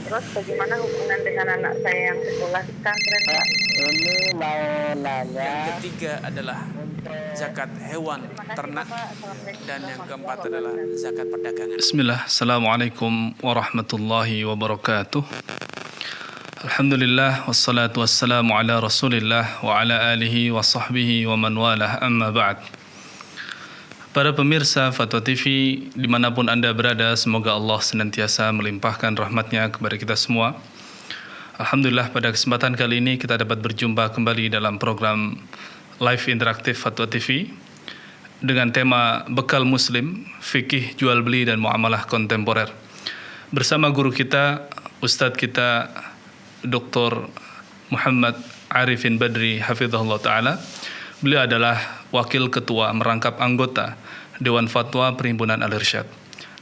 Terus bagaimana hubungan dengan anak saya yang sekolah di pesantren, Pak? Ini mau nanya. Yang ketiga adalah zakat hewan Terima kasih, ternak. Bapak. Assalamualaikum Dan yang keempat warahmatullahi adalah wabarakatuh. zakat perdagangan. Bismillah, Assalamualaikum warahmatullahi wabarakatuh. Alhamdulillah, wassalatu wassalamu ala rasulillah wa ala alihi wa sahbihi wa man walah, amma ba'd. Para pemirsa Fatwa TV dimanapun Anda berada, semoga Allah senantiasa melimpahkan rahmatnya kepada kita semua. Alhamdulillah, pada kesempatan kali ini kita dapat berjumpa kembali dalam program live interaktif Fatwa TV dengan tema Bekal Muslim, Fikih Jual Beli dan Muamalah Kontemporer. Bersama guru kita, Ustadz kita, Dr. Muhammad Arifin Badri Hafizahullah Ta'ala. Beliau adalah Wakil Ketua Merangkap Anggota Dewan Fatwa Perhimpunan Al-Irsyad.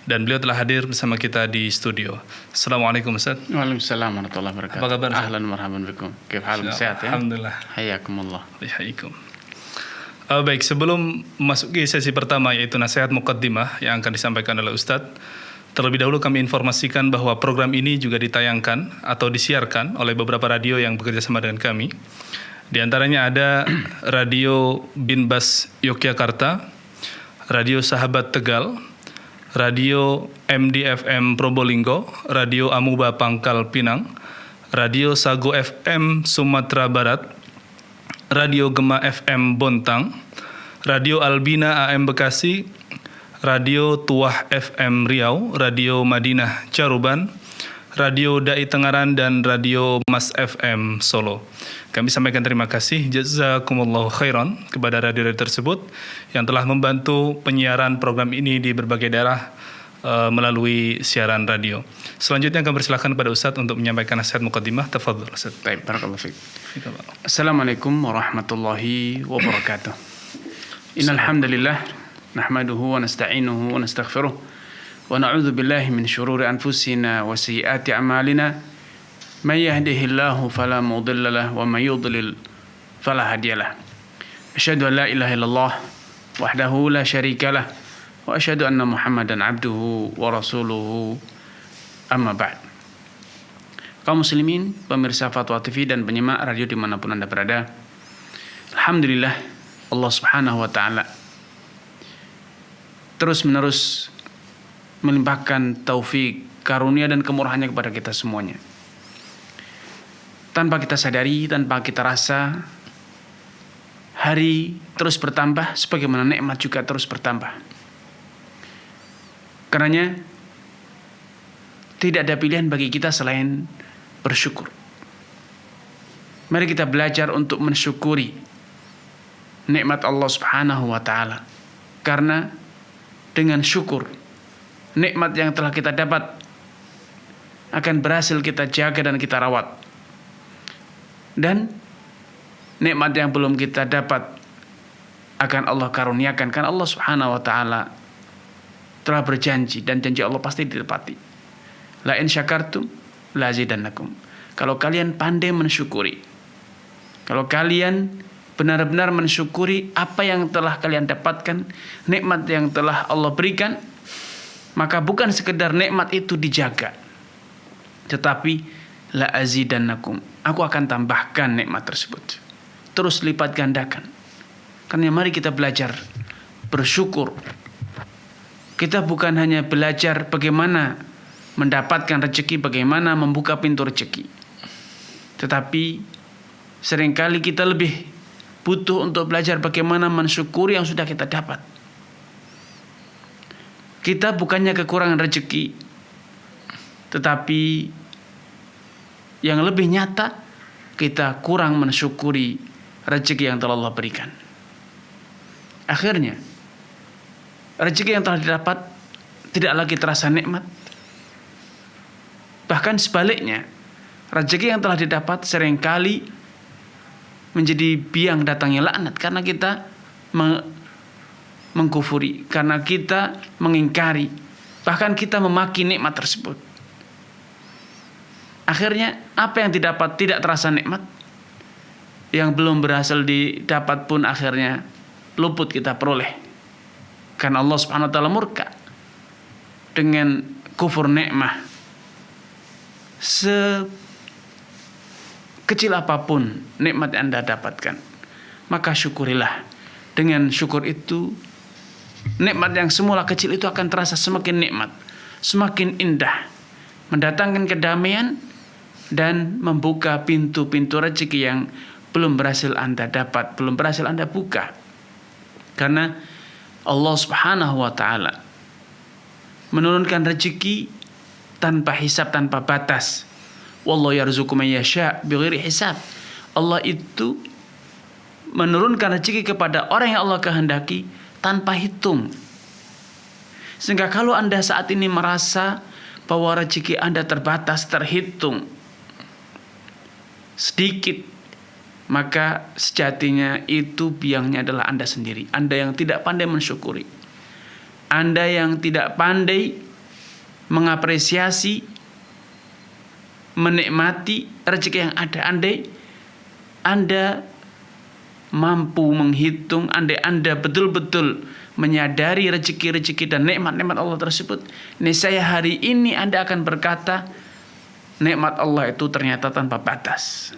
Dan beliau telah hadir bersama kita di studio. Assalamualaikum Ustaz. Waalaikumsalam warahmatullahi wabarakatuh. Apa kabar, Ustaz? Ahlan marhaban bikum. Kif halum, sehat ya? Alhamdulillah. Hayyakumullah. Waalaikumsalam. Baik, sebelum memasuki sesi pertama yaitu nasihat muqaddimah yang akan disampaikan oleh Ustadz, terlebih dahulu kami informasikan bahwa program ini juga ditayangkan atau disiarkan oleh beberapa radio yang bekerja sama dengan kami. Di antaranya ada Radio Binbas Yogyakarta, Radio Sahabat Tegal, Radio MDFM Probolinggo, Radio Amuba Pangkal Pinang, Radio Sago FM Sumatera Barat, Radio Gema FM Bontang, Radio Albina AM Bekasi, Radio Tuah FM Riau, Radio Madinah Caruban, Radio Dai Tengaran, dan Radio Mas FM Solo. Kami sampaikan terima kasih, jazakumullahu khairan, kepada radio-radio tersebut yang telah membantu penyiaran program ini di berbagai daerah melalui siaran radio. Selanjutnya kami persilakan kepada Ustadz untuk menyampaikan nasihat muqaddimah. Tafadhol Ustadz. Baik, barakallahu fiik. Assalamualaikum warahmatullahi wabarakatuh. Innal hamdalillah nahmaduhu wa nasta'inuhu wa nastaghfiruh wa na'udzu billahi min shururi anfusina wa sayyiati a'malina. May yahdihillahu fala mudilla lahu wa may yudlil fala hadiyalah. Asyhadu an la ilaha illallah wahdahu la syarika lah wa asyhadu anna Muhammadan abduhu wa rasuluhu, amma ba'd. Kaum muslimin, pemirsa Fatwa TV dan penyimak radio dimanapun Anda berada, alhamdulillah Allah subhanahu wa ta'ala terus menerus melimpahkan taufik, karunia dan kemurahannya kepada kita semuanya. Tanpa kita sadari, tanpa kita rasa, hari terus bertambah sebagaimana nikmat juga terus bertambah. Karenanya tidak ada pilihan bagi kita selain bersyukur. Mari kita belajar untuk mensyukuri nikmat Allah Subhanahu wa taala. Karena dengan syukur nikmat yang telah kita dapat akan berhasil kita jaga dan kita rawat. Dan nikmat yang belum kita dapat akan Allah karuniakan, karena Allah Subhanahu wa taala telah berjanji dan janji Allah pasti ditepati. La in syakartum la azidannakum. Kalau kalian pandai mensyukuri, kalau kalian benar-benar mensyukuri apa yang telah kalian dapatkan, nikmat yang telah Allah berikan, maka bukan sekedar nikmat itu dijaga, tetapi la azidannakum, aku akan tambahkan nikmat tersebut, terus lipat gandakan. Karena mari kita belajar bersyukur. Kita bukan hanya belajar bagaimana mendapatkan rezeki, bagaimana membuka pintu rezeki, tetapi seringkali kita lebih butuh untuk belajar bagaimana mensyukuri yang sudah kita dapat. Kita bukannya kekurangan rezeki, tetapi yang lebih nyata, kita kurang mensyukuri rezeki yang telah Allah berikan. Akhirnya rezeki yang telah didapat tidak lagi terasa nikmat. Bahkan sebaliknya, rezeki yang telah didapat seringkali menjadi biang datangnya laknat, karena kita mengkufuri, karena kita mengingkari, bahkan kita memaki nikmat tersebut. Akhirnya apa yang didapat tidak terasa nikmat, yang belum berhasil didapat pun akhirnya luput kita peroleh, karena Allah Subhanahu wa taala murka dengan kufur nikmah. sekecil apapun nikmat yang Anda dapatkan, maka syukurilah. Dengan syukur itu, nikmat yang semula kecil itu akan terasa semakin nikmat, semakin indah, mendatangkan kedamaian dan membuka pintu-pintu rezeki yang belum berhasil Anda dapat, belum berhasil Anda buka. Karena Allah Subhanahu wa taala menurunkan rezeki tanpa hisab, tanpa batas. Wallahu yarzuqu man yasha' bighairi hisab. Allah itu menurunkan rezeki kepada orang yang Allah kehendaki tanpa hitung. Sehingga kalau Anda saat ini merasa bahwa rezeki Anda terbatas, terhitung sedikit, maka sejatinya itu biangnya adalah Anda sendiri. Anda yang tidak pandai mensyukuri, Anda yang tidak pandai mengapresiasi, menikmati rezeki yang ada. Andai Anda mampu menghitung, andai Anda betul-betul menyadari rezeki-rezeki dan nikmat-nikmat Allah tersebut, niscaya hari ini Anda akan berkata, nikmat Allah itu ternyata tanpa batas.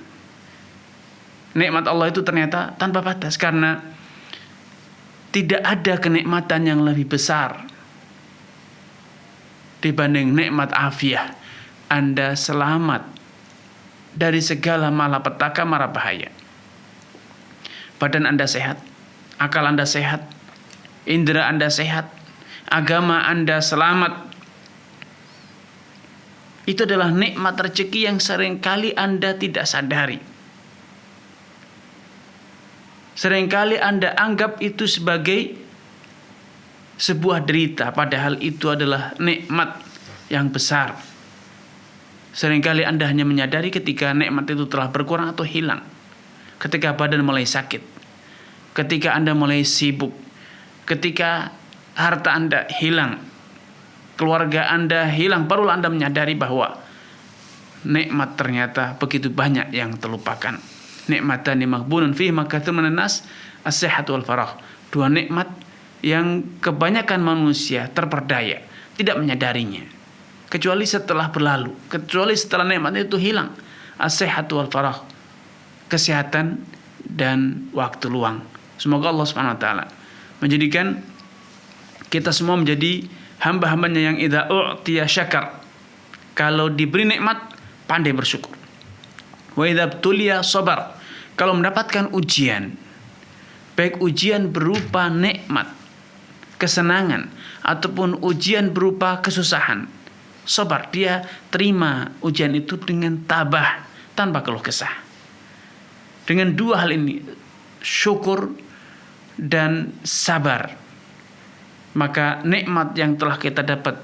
Nikmat Allah itu ternyata tanpa batas, karena tidak ada kenikmatan yang lebih besar dibanding nikmat afiah. Anda selamat dari segala malapetaka, mara bahaya. Badan Anda sehat, akal Anda sehat, indera Anda sehat, agama Anda selamat. Itu adalah nikmat rezeki yang seringkali Anda tidak sadari. Seringkali Anda anggap itu sebagai sebuah derita, padahal itu adalah nikmat yang besar. Seringkali Anda hanya menyadari ketika nikmat itu telah berkurang atau hilang. Ketika badan mulai sakit, ketika Anda mulai sibuk, ketika harta Anda hilang, keluarga Anda hilang, barulah Anda menyadari bahwa nikmat ternyata begitu banyak yang terlupakan. Nikmatani maghbunun fihi makatsirun minan nas, as-sihhatu wal faragh. Dua nikmat yang kebanyakan manusia terperdaya, tidak menyadarinya. Kecuali setelah berlalu, kecuali setelah nikmat itu hilang. As-sihhatu wal faragh, kesehatan dan waktu luang. Semoga Allah Subhanahu wa taala menjadikan kita semua menjadi hamba-hambanya yang idza u'tiya syakar. Kalau diberi nikmat, pandai bersyukur. Wa idza tuliya sabar. Kalau mendapatkan ujian, baik ujian berupa nikmat, kesenangan, ataupun ujian berupa kesusahan, sabar, dia terima ujian itu dengan tabah, tanpa keluh kesah. Dengan dua hal ini, syukur dan sabar, maka nikmat yang telah kita dapat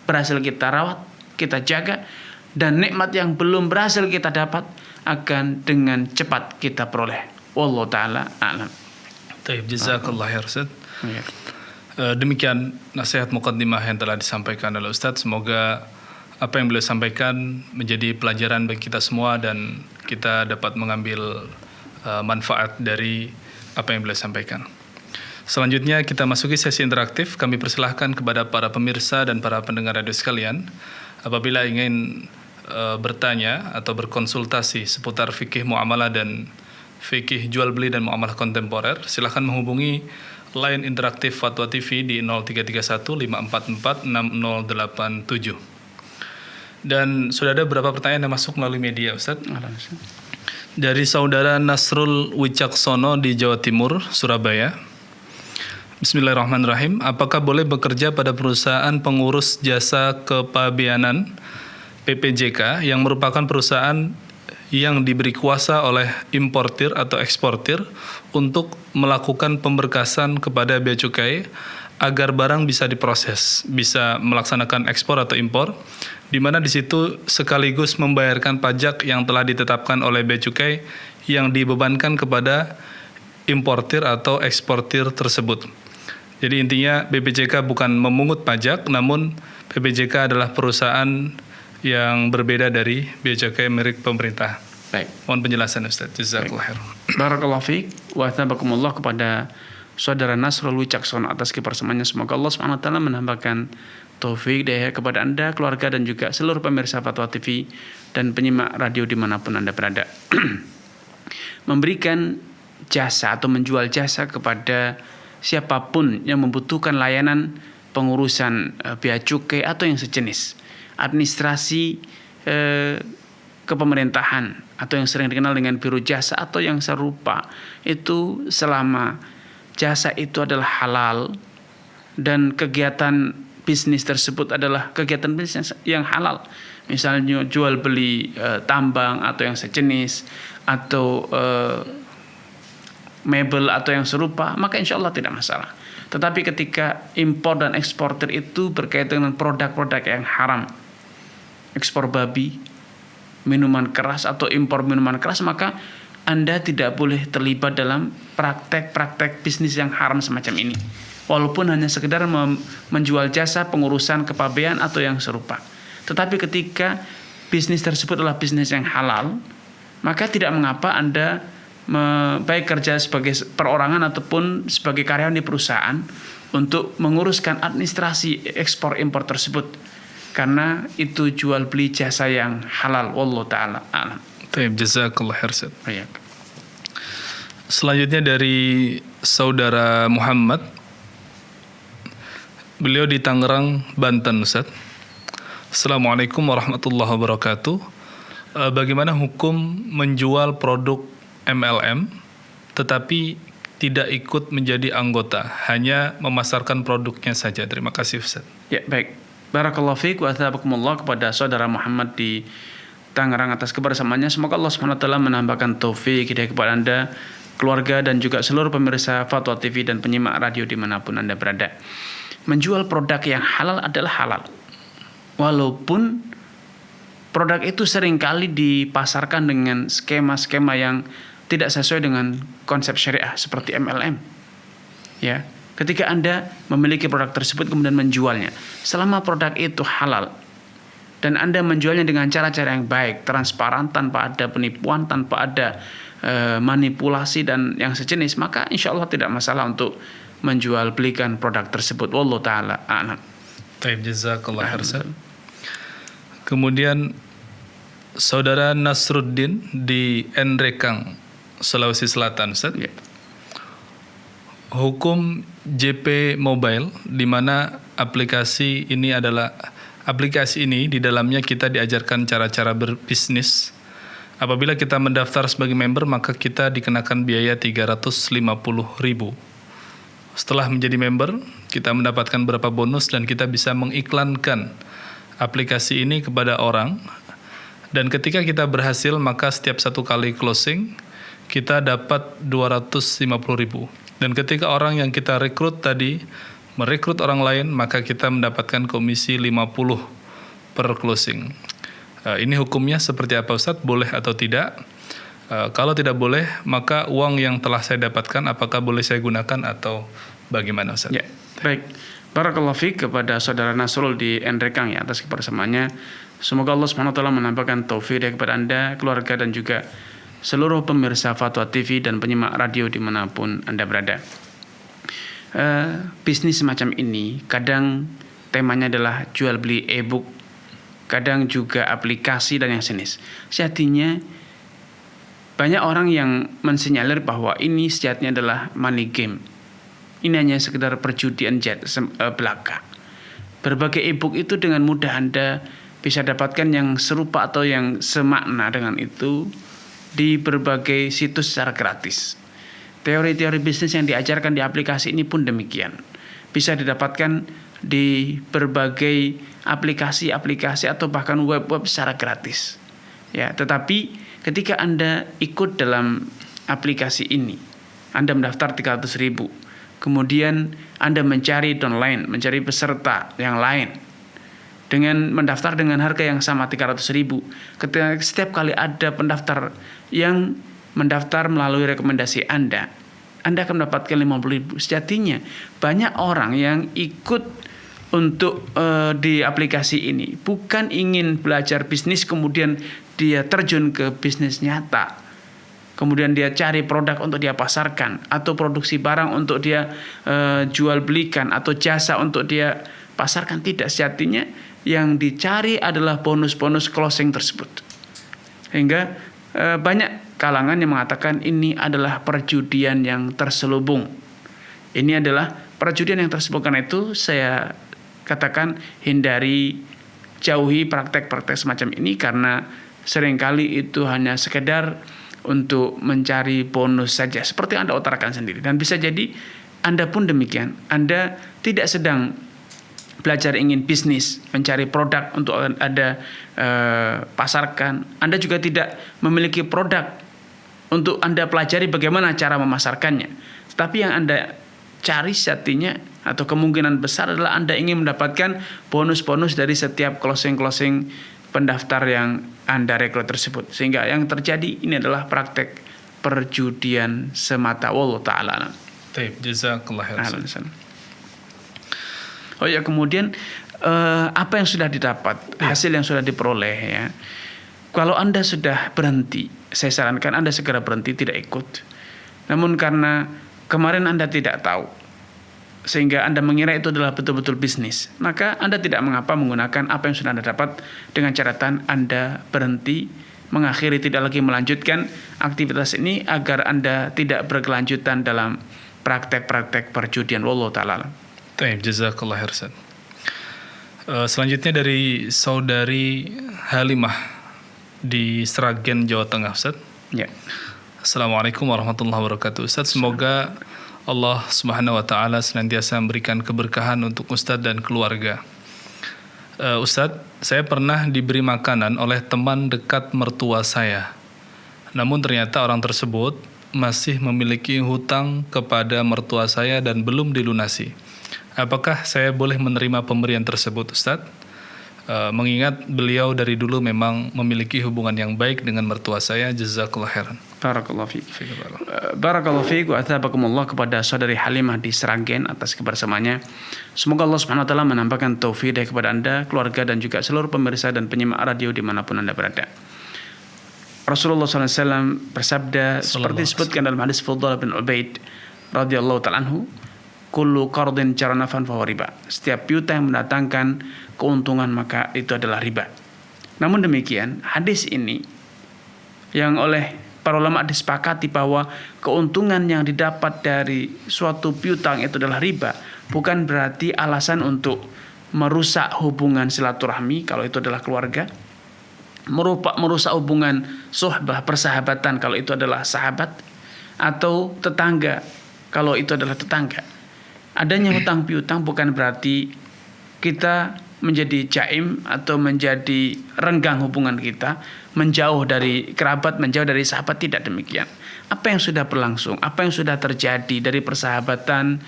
berhasil kita rawat, kita jaga, dan nikmat yang belum berhasil kita dapat akan dengan cepat kita peroleh. Wallahu taala a'lam. Baik, jazakallah ya Ustaz. Demikian nasihat muqaddimah yang telah disampaikan oleh Ustaz. Semoga apa yang beliau sampaikan menjadi pelajaran bagi kita semua dan kita dapat mengambil manfaat dari apa yang beliau sampaikan. Selanjutnya kita masuki sesi interaktif. Kami persilahkan kepada para pemirsa dan para pendengar radio sekalian, apabila ingin bertanya atau berkonsultasi seputar fikih muamalah dan fikih jual beli dan muamalah kontemporer, silahkan menghubungi line interaktif Fatwa TV di 0331 544 6087. Dan sudah ada beberapa pertanyaan yang masuk melalui media, Ustaz. Dari saudara Nasrul Wicaksono di Jawa Timur, Surabaya. Bismillahirrahmanirrahim. Apakah boleh bekerja pada perusahaan pengurus jasa kepabeanan PPJK yang merupakan perusahaan yang diberi kuasa oleh importir atau eksportir untuk melakukan pemberkasan kepada bea cukai agar barang bisa diproses, bisa melaksanakan ekspor atau impor, di mana di situ sekaligus membayarkan pajak yang telah ditetapkan oleh bea cukai yang dibebankan kepada importir atau eksportir tersebut. Jadi intinya BPJK bukan memungut pajak, namun BPJK adalah perusahaan yang berbeda dari bea cukai milik pemerintah. Baik. Mohon penjelasan Ustaz. Jazakallahu khair. Barakallahu fiik wa tabakumullah kepada saudara Nasrul Wicaksono atas kebersamaannya. Semoga Allah Subhanahu wa taala menambahkan taufik daya kepada Anda, keluarga, dan juga seluruh pemirsa Fatwa TV dan penyimak radio dimanapun Anda berada. Memberikan jasa atau menjual jasa kepada siapapun yang membutuhkan layanan pengurusan bea cukai atau yang sejenis, administrasi kepemerintahan atau yang sering dikenal dengan biro jasa atau yang serupa, itu selama jasa itu adalah halal dan kegiatan bisnis tersebut adalah kegiatan bisnis yang halal, misalnya jual beli tambang atau yang sejenis atau mebel atau yang serupa, maka insya Allah tidak masalah. Tetapi ketika impor dan eksportir itu berkaitan dengan produk-produk yang haram, ekspor babi, minuman keras atau impor minuman keras, maka Anda tidak boleh terlibat dalam praktek-praktek bisnis yang haram semacam ini. Walaupun hanya sekedar menjual jasa pengurusan kepabean atau yang serupa. Tetapi ketika bisnis tersebut adalah bisnis yang halal, maka tidak mengapa Anda baik kerja sebagai perorangan ataupun sebagai karyawan di perusahaan untuk menguruskan administrasi ekspor impor tersebut, karena itu jual beli jasa yang halal. Wallahu taala a'lam. Baik, jazakallah khair Ustaz. Baik. Selanjutnya dari saudara Muhammad. Beliau di Tangerang, Banten, Ustaz. Assalamualaikum warahmatullahi wabarakatuh. Bagaimana hukum menjual produk MLM tetapi tidak ikut menjadi anggota, hanya memasarkan produknya saja? Terima kasih, Ustaz. Ya, baik. Barakallahu fiik wa athabakumullah kepada saudara Muhammad di Tangerang atas kebersamaannya. Semoga Allah Subhanahu wa taala menambahkan taufik hidayah kepada Anda, keluarga, dan juga seluruh pemirsa Fatwa TV dan penyimak radio dimanapun Anda berada. Menjual produk yang halal adalah halal, walaupun produk itu seringkali dipasarkan dengan skema-skema yang tidak sesuai dengan konsep syariah seperti MLM. Ya, ketika Anda memiliki produk tersebut kemudian menjualnya, selama produk itu halal dan Anda menjualnya dengan cara-cara yang baik, transparan, tanpa ada penipuan, tanpa ada manipulasi dan yang sejenis, maka insya Allah tidak masalah untuk menjual belikan produk tersebut. Wallahu taala a'lam. Baik, jazakallah khair Ustaz. Kemudian saudara Nasruddin di Nrekang, Sulawesi Selatan, Ustaz. Ya. Hukum JP Mobile, di mana aplikasi ini di dalamnya kita diajarkan cara-cara berbisnis. Apabila kita mendaftar sebagai member, maka kita dikenakan biaya 350.000. Setelah menjadi member, kita mendapatkan beberapa bonus dan kita bisa mengiklankan aplikasi ini kepada orang. Dan ketika kita berhasil, maka setiap satu kali closing, kita dapat 250.000. Dan ketika orang yang kita rekrut tadi merekrut orang lain, maka kita mendapatkan komisi 50 per closing. Ini hukumnya seperti apa, Ustaz? Boleh atau tidak? Kalau tidak boleh, maka uang yang telah saya dapatkan apakah boleh saya gunakan atau bagaimana, Ustaz? Ya, baik. Barakallahu fiik kepada saudara Nasrul di Nrekang ya atas kebersamaannya. Semoga Allah Subhanahu wa taala menambahkan taufik kepada Anda, keluarga, dan juga seluruh pemirsa Fatwa TV dan penyimak radio dimanapun Anda berada. Bisnis semacam ini kadang temanya adalah jual beli e-book, kadang juga aplikasi dan yang sejenis. Sejatinya banyak orang yang mensinyalir bahwa ini sejatinya adalah money game. Ini hanya sekedar perjudian belaka. Berbagai e-book itu dengan mudah Anda bisa dapatkan yang serupa atau yang semakna dengan itu di berbagai situs secara gratis. Teori-teori bisnis yang diajarkan di aplikasi ini pun demikian. Bisa didapatkan di berbagai aplikasi-aplikasi atau bahkan web-web secara gratis. Ya, tetapi ketika Anda ikut dalam aplikasi ini, Anda mendaftar 300.000, kemudian Anda mencari downline, mencari peserta yang lain dengan mendaftar dengan harga yang sama 300.000. Ketika setiap kali ada pendaftar yang mendaftar melalui rekomendasi Anda akan mendapatkan 50.000. Sejatinya banyak orang yang ikut untuk di aplikasi ini bukan ingin belajar bisnis kemudian dia terjun ke bisnis nyata, kemudian dia cari produk untuk dia pasarkan atau produksi barang untuk dia jual belikan atau jasa untuk dia pasarkan. Tidak, sejatinya yang dicari adalah bonus-bonus closing tersebut. Hingga banyak kalangan yang mengatakan ini adalah perjudian yang terselubung. Ini adalah perjudian yang terselubung. Karena itu saya katakan hindari, jauhi praktek-praktek semacam ini, karena seringkali itu hanya sekedar untuk mencari bonus saja, seperti yang Anda utarakan sendiri. Dan bisa jadi Anda pun demikian. Anda tidak sedang belajar ingin bisnis, mencari produk untuk Anda pasarkan. Anda juga tidak memiliki produk untuk Anda pelajari bagaimana cara memasarkannya. Tetapi yang Anda cari sejatinya atau kemungkinan besar adalah Anda ingin mendapatkan bonus-bonus dari setiap closing-closing pendaftar yang Anda rekrut tersebut. Sehingga yang terjadi ini adalah praktek perjudian semata. Wallahu ta'ala. Baik, jazakallah khairan. Oh ya, kemudian apa yang sudah didapat, hasil yang sudah diperoleh ya. Kalau Anda sudah berhenti, saya sarankan Anda segera berhenti, tidak ikut. Namun karena kemarin Anda tidak tahu, sehingga Anda mengira itu adalah betul-betul bisnis, maka Anda tidak mengapa menggunakan apa yang sudah Anda dapat dengan catatan Anda berhenti, mengakhiri, tidak lagi melanjutkan aktivitas ini agar Anda tidak berkelanjutan dalam praktek-praktek perjudian. Wallahu ta'ala. Baik, jazakallah khairan. Selanjutnya dari saudari Halimah di Sragen, Jawa Tengah, Ustaz. Ya. Assalamualaikum warahmatullahi wabarakatuh. Ustaz, semoga Allah Subhanahu wa taala senantiasa memberikan keberkahan untuk Ustadz dan keluarga. Ustadz, saya pernah diberi makanan oleh teman dekat mertua saya. Namun ternyata orang tersebut masih memiliki hutang kepada mertua saya dan belum dilunasi. Apakah saya boleh menerima pemberian tersebut, Ustadz? Mengingat beliau dari dulu memang memiliki hubungan yang baik dengan mertua saya. Jazakallah khairan. Barakallahu fiik. Barakallahu fiik wa athabakumullah kepada saudari Halimah di Sragen atas kebersamaannya. Semoga Allah Subhanahu wa taala menampakkan taufik kepada Anda, keluarga, dan juga seluruh pemirsa dan penyimak radio dimanapun Anda berada. Rasulullah SAW bersabda seperti disebutkan dalam hadis Fudalah bin Ubaid radhiyallahu ta'ala anhu, kullu qardin jaranafan fahuwa riba. Setiap piutang yang mendatangkan keuntungan maka itu adalah riba. Namun demikian, hadis ini yang oleh para ulama disepakati bahwa keuntungan yang didapat dari suatu piutang itu adalah riba, bukan berarti alasan untuk merusak hubungan silaturahmi kalau itu adalah keluarga, merusak hubungan suhbah, persahabatan kalau itu adalah sahabat, atau tetangga kalau itu adalah tetangga. Adanya hutang piutang bukan berarti kita menjadi jaim atau menjadi renggang hubungan kita, menjauh dari kerabat, menjauh dari sahabat. Tidak demikian. Apa yang sudah berlangsung, apa yang sudah terjadi dari persahabatan,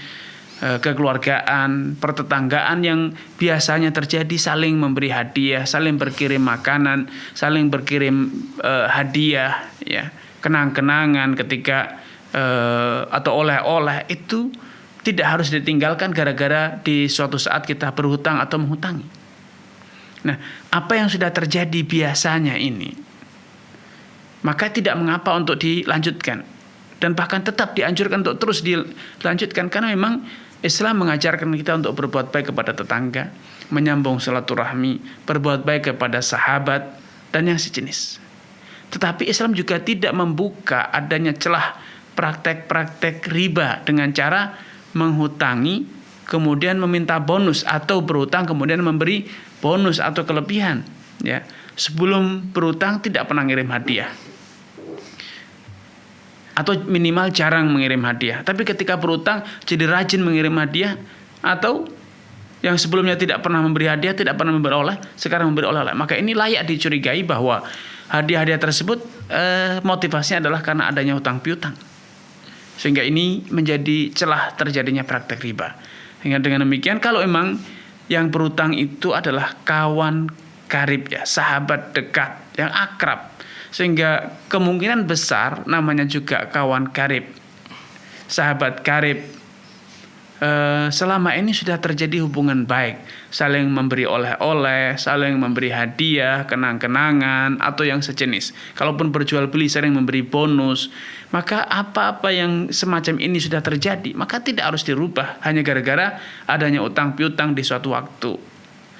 kekeluargaan, pertetanggaan yang biasanya terjadi, saling memberi hadiah, saling berkirim makanan, saling berkirim hadiah, ya, kenang-kenangan ketika atau oleh-oleh, itu tidak harus ditinggalkan gara-gara di suatu saat kita berhutang atau menghutangi. Nah, apa yang sudah terjadi biasanya ini, maka tidak mengapa untuk dilanjutkan, dan bahkan tetap dianjurkan untuk terus dilanjutkan, karena memang Islam mengajarkan kita untuk berbuat baik kepada tetangga, menyambung silaturahmi, berbuat baik kepada sahabat, dan yang sejenis. Tetapi Islam juga tidak membuka adanya celah praktek-praktek riba dengan cara menghutangi kemudian meminta bonus, atau berhutang kemudian memberi bonus atau kelebihan, ya. Sebelum berhutang tidak pernah ngirim hadiah, atau minimal jarang mengirim hadiah, tapi ketika berhutang jadi rajin mengirim hadiah, atau yang sebelumnya tidak pernah memberi hadiah, tidak pernah memberi oleh, sekarang memberi oleh-oleh. Maka ini layak dicurigai bahwa hadiah-hadiah tersebut motivasinya adalah karena adanya hutang piutang, sehingga ini menjadi celah terjadinya praktek riba. Sehingga dengan demikian, kalau memang yang berhutang itu adalah kawan karib, ya, sahabat dekat yang akrab, sehingga kemungkinan besar namanya juga kawan karib, sahabat karib, selama ini sudah terjadi hubungan baik, saling memberi oleh-oleh, saling memberi hadiah, kenang-kenangan atau yang sejenis. Kalaupun berjual beli saling memberi bonus, maka apa-apa yang semacam ini sudah terjadi, maka tidak harus dirubah hanya gara-gara adanya utang piutang di suatu waktu.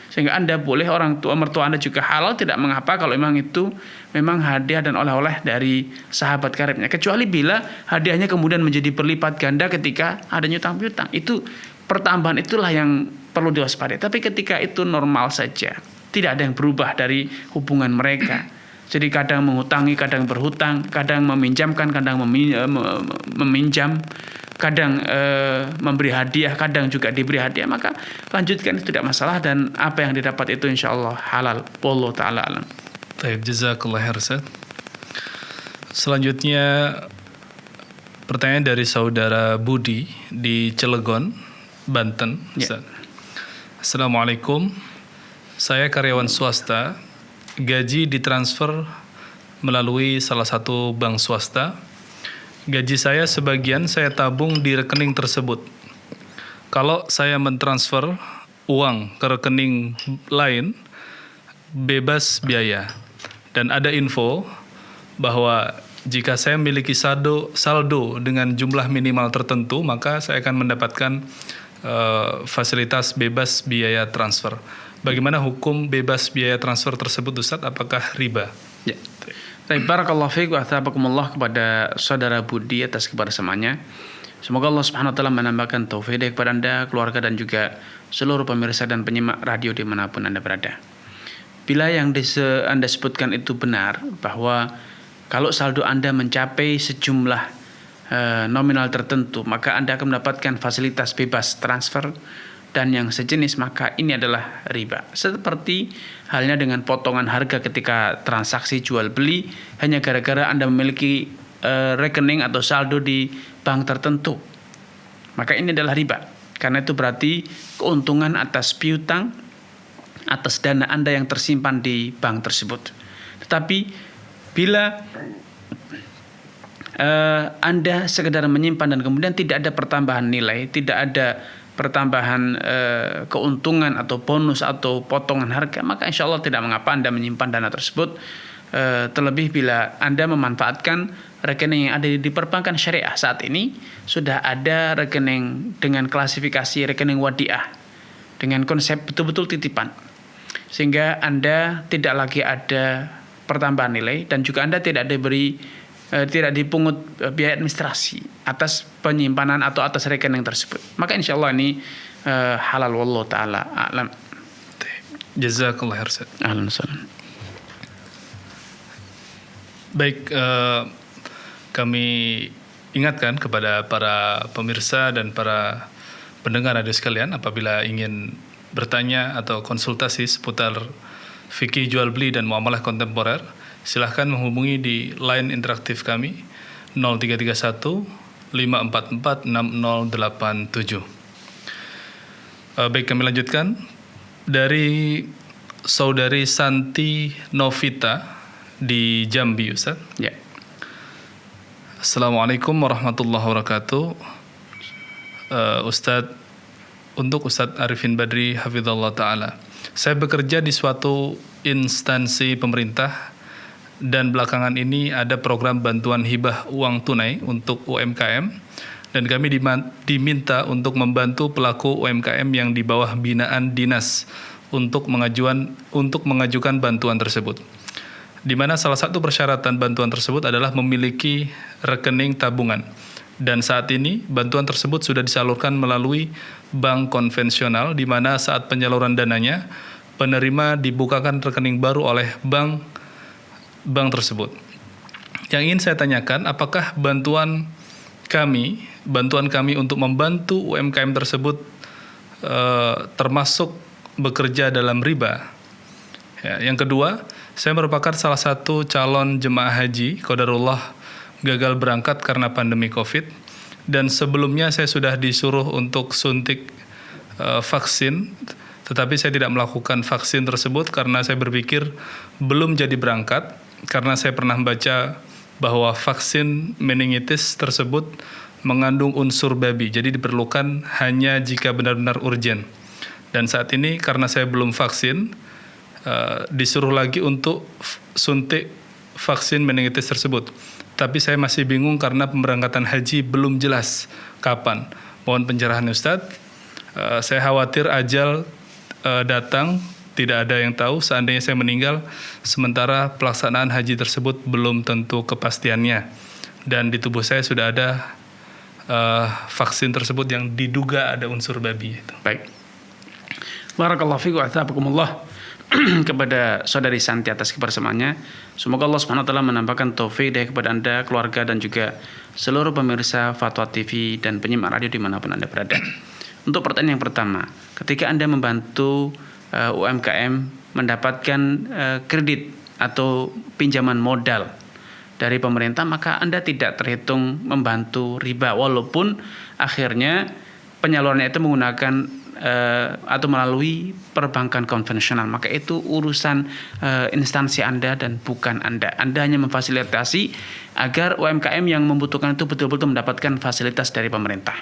Sehingga Anda boleh, orang tua mertua Anda juga halal, tidak mengapa kalau memang itu memang hadiah dan oleh-oleh dari sahabat karibnya. Kecuali bila hadiahnya kemudian menjadi berlipat ganda ketika adanya utang piutang. Itu pertambahan itulah yang perlu diwaspadai. Tapi ketika itu normal saja, tidak ada yang berubah dari hubungan mereka. Jadi kadang mengutangi, kadang berhutang, kadang meminjamkan, kadang meminjam, kadang memberi hadiah, kadang juga diberi hadiah, maka lanjutkan, itu tidak masalah, dan apa yang didapat itu insya Allah halal. Wallahu ta'ala alam. Baik, jazakallah khair Ustaz. Selanjutnya pertanyaan dari saudara Budi di Cilegon, Banten. Ustaz. Assalamualaikum. Saya karyawan swasta, gaji ditransfer melalui salah satu bank swasta. Gaji saya sebagian saya tabung di rekening tersebut. Kalau saya mentransfer uang ke rekening lain, bebas biaya. Dan ada info bahwa jika saya memiliki saldo dengan jumlah minimal tertentu, maka saya akan mendapatkan fasilitas bebas biaya transfer. Bagaimana hukum bebas biaya transfer tersebut, Ustaz? Apakah riba? Ya. Baik, barakallahu fiik wa athabakumullah kepada saudara Budi atas kebersamanya. Semoga Allah Subhanahu wa taala menambahkan taufik kepada Anda, keluarga, dan juga seluruh pemirsa dan penyimak radio dimanapun Anda berada. Bila yang Anda sebutkan itu benar, bahwa kalau saldo Anda mencapai sejumlah nominal tertentu, maka Anda akan mendapatkan fasilitas bebas transfer dan yang sejenis, maka ini adalah riba. Seperti halnya dengan potongan harga ketika transaksi jual beli hanya gara-gara Anda memiliki rekening atau saldo di bank tertentu, maka ini adalah riba. Karena itu berarti keuntungan atas piutang, atas dana Anda yang tersimpan di bank tersebut. Tetapi bila Anda sekedar menyimpan dan kemudian tidak ada pertambahan nilai, tidak ada pertambahan keuntungan atau bonus atau potongan harga, maka insya Allah tidak mengapa Anda menyimpan dana tersebut. Terlebih bila Anda memanfaatkan rekening yang ada di perbankan syariah. Saat ini sudah ada rekening dengan klasifikasi rekening wadiah dengan konsep betul-betul titipan, sehingga Anda tidak lagi ada pertambahan nilai dan juga Anda tidak tidak dipungut biaya administrasi atas penyimpanan atau atas rekening tersebut. Maka insya Allah ini halal, wallahu ta'ala a'lam. Jazakallah khair Ustaz. Ahlan wa sahlan. Baik, kami ingatkan kepada para pemirsa dan para pendengar radio sekalian, apabila ingin bertanya atau konsultasi seputar fikih jual beli dan muamalah kontemporer, silahkan menghubungi di line interaktif kami 0331 544 6087. Baik, kami lanjutkan dari saudari Santi Novita di Jambi, Ustaz. Ya. Assalamualaikum warahmatullahi wabarakatuh. Ustaz, untuk Ustaz Arifin Badri hafizallahu taala. Saya bekerja di suatu instansi pemerintah dan belakangan ini ada program bantuan hibah uang tunai untuk UMKM, dan kami diminta untuk membantu pelaku UMKM yang di bawah binaan dinas untuk mengajukan bantuan tersebut. Di mana salah satu persyaratan bantuan tersebut adalah memiliki rekening tabungan. Dan saat ini bantuan tersebut sudah disalurkan melalui bank konvensional, di mana saat penyaluran dananya penerima dibukakan rekening baru oleh bank tersebut. Yang ingin saya tanyakan, apakah bantuan kami untuk membantu UMKM tersebut termasuk bekerja dalam riba? Ya, yang kedua, saya merupakan salah satu calon jemaah haji qadarullah gagal berangkat karena pandemi Covid, dan sebelumnya saya sudah disuruh untuk suntik vaksin, tetapi saya tidak melakukan vaksin tersebut karena saya berpikir belum jadi berangkat, karena saya pernah baca bahwa vaksin meningitis tersebut mengandung unsur babi, jadi diperlukan hanya jika benar-benar urgen. Dan saat ini karena saya belum vaksin, disuruh lagi untuk suntik vaksin meningitis tersebut. Tapi saya masih bingung karena pemberangkatan haji belum jelas kapan. Mohon pencerahan Ustadz. Saya khawatir ajal datang, tidak ada yang tahu seandainya saya meninggal, sementara pelaksanaan haji tersebut belum tentu kepastiannya. Dan di tubuh saya sudah ada vaksin tersebut yang diduga ada unsur babi. Baik. Barakallahu fiikum wa athabakumullah kepada saudari Santi atas kebersamaannya. Semoga Allah Subhanahu wa taala menambahkan taufik dari kepada Anda, keluarga dan juga seluruh pemirsa Fatwa TV dan penyimak radio dimanapun Anda berada. Untuk pertanyaan yang pertama, ketika Anda membantu UMKM mendapatkan kredit atau pinjaman modal dari pemerintah, maka Anda tidak terhitung membantu riba, walaupun akhirnya penyalurannya itu menggunakan atau melalui perbankan konvensional. Maka itu urusan instansi Anda dan bukan Anda. Anda hanya memfasilitasi agar UMKM yang membutuhkan itu betul-betul mendapatkan fasilitas dari pemerintah.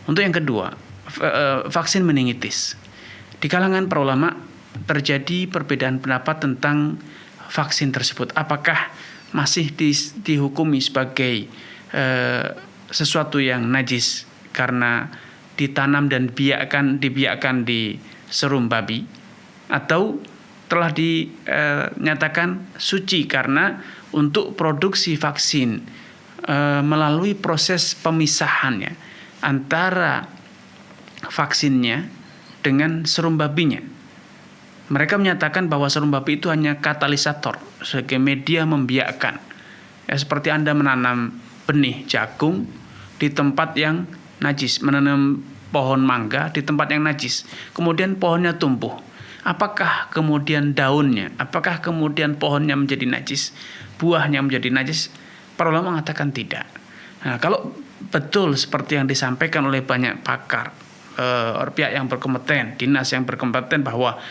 Untuk yang kedua, vaksin meningitis. Di kalangan para ulama terjadi perbedaan pendapat tentang vaksin tersebut. Apakah masih dihukumi sebagai sesuatu yang najis karena ditanam dan dibiarkan di serum babi, atau telah dinyatakan suci karena untuk produksi vaksin melalui proses pemisahannya antara vaksinnya dengan serum babinya. Mereka menyatakan bahwa serum babi itu hanya katalisator sebagai media membiakkan. Ya, seperti Anda menanam benih jagung di tempat yang najis, menanam pohon mangga di tempat yang najis, kemudian pohonnya tumbuh. Apakah kemudian daunnya, apakah kemudian pohonnya menjadi najis, buahnya menjadi najis? Para ulama mengatakan tidak. Nah, kalau betul seperti yang disampaikan oleh banyak pakar, pihak yang berkompeten, dinas yang berkompeten, bahwa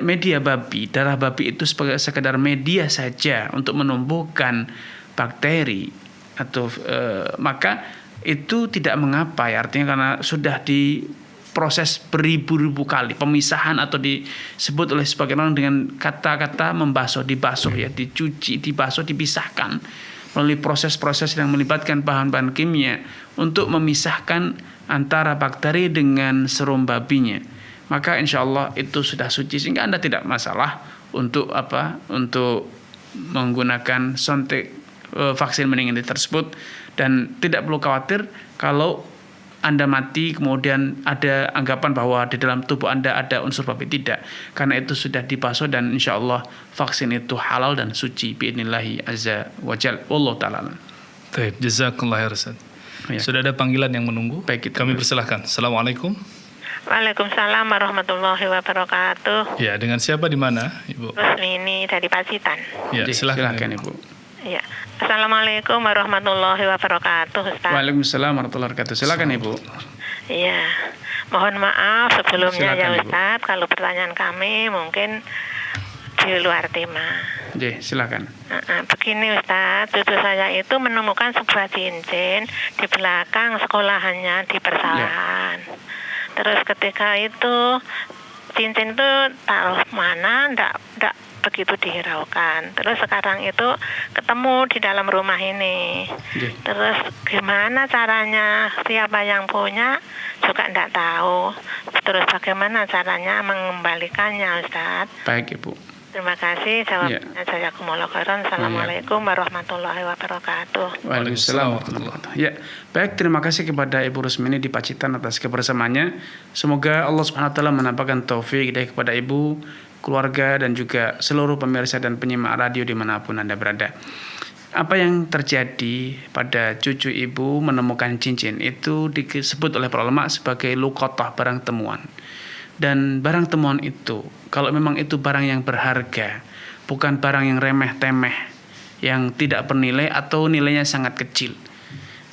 media babi, darah babi itu sekedar media saja untuk menumbuhkan bakteri atau maka itu tidak mengapa, ya, artinya karena sudah diproses beribu-ribu kali pemisahan, atau disebut oleh sebagian orang dengan kata-kata membasuh, dibasuh, ya, dicuci, dibasuh, dipisahkan melalui proses-proses yang melibatkan bahan-bahan kimia untuk memisahkan antara bakteri dengan serum babinya. Maka insya Allah itu sudah suci, sehingga Anda tidak masalah untuk untuk menggunakan suntik vaksin meningitis tersebut, dan tidak perlu khawatir kalau Anda mati kemudian ada anggapan bahwa di dalam tubuh Anda ada unsur babi. Tidak, karena itu sudah dibasuh dan insya Allah vaksin itu halal dan suci biidnillahi azza wa jal. Wallahu ta'ala. Baik, jazakallah khairan Ustaz. Ya. Sudah ada panggilan yang menunggu. Baik, kami persilahkan. Assalamualaikum. Waalaikumsalam warahmatullahi wabarakatuh. Ya, dengan siapa di mana, Ibu? Rusmini dari Pacitan. Ya, silakan Ibu. Ya. Assalamualaikum warahmatullahi wabarakatuh, Ustaz. Waalaikumsalam warahmatullahi wabarakatuh. Silakan Ibu. Iya. Mohon maaf sebelumnya, Silakan, ya Ibu. Ustaz, kalau pertanyaan kami mungkin di luar tema. Silakan. Begini Ustaz, cucu saya itu menemukan sebuah cincin di belakang sekolahannya di persawahan. Terus ketika itu cincin itu taruh mana enggak begitu dihiraukan. Terus sekarang itu ketemu di dalam rumah ini. Terus gimana caranya, siapa yang punya juga enggak tahu. Terus bagaimana caranya mengembalikannya, Ustaz? Baik Ibu. Terima kasih, jawabnya jazakumullah khairan. Assalamualaikum warahmatullahi wabarakatuh. Waalaikumsalam warahmatullahi wabarakatuh. Ya, baik, terima kasih kepada Ibu Rusmini di Pacitan atas kebersamaannya. Semoga Allah Subhanahu wa taala menampakkan taufik hidayah kepada Ibu, keluarga dan juga seluruh pemirsa dan penyimak radio dimanapun Anda berada. Apa yang terjadi pada cucu Ibu menemukan cincin itu disebut oleh para ulama sebagai luqatah, barang temuan. Dan barang temuan itu, kalau memang itu barang yang berharga, bukan barang yang remeh-temeh, yang tidak bernilai atau nilainya sangat kecil,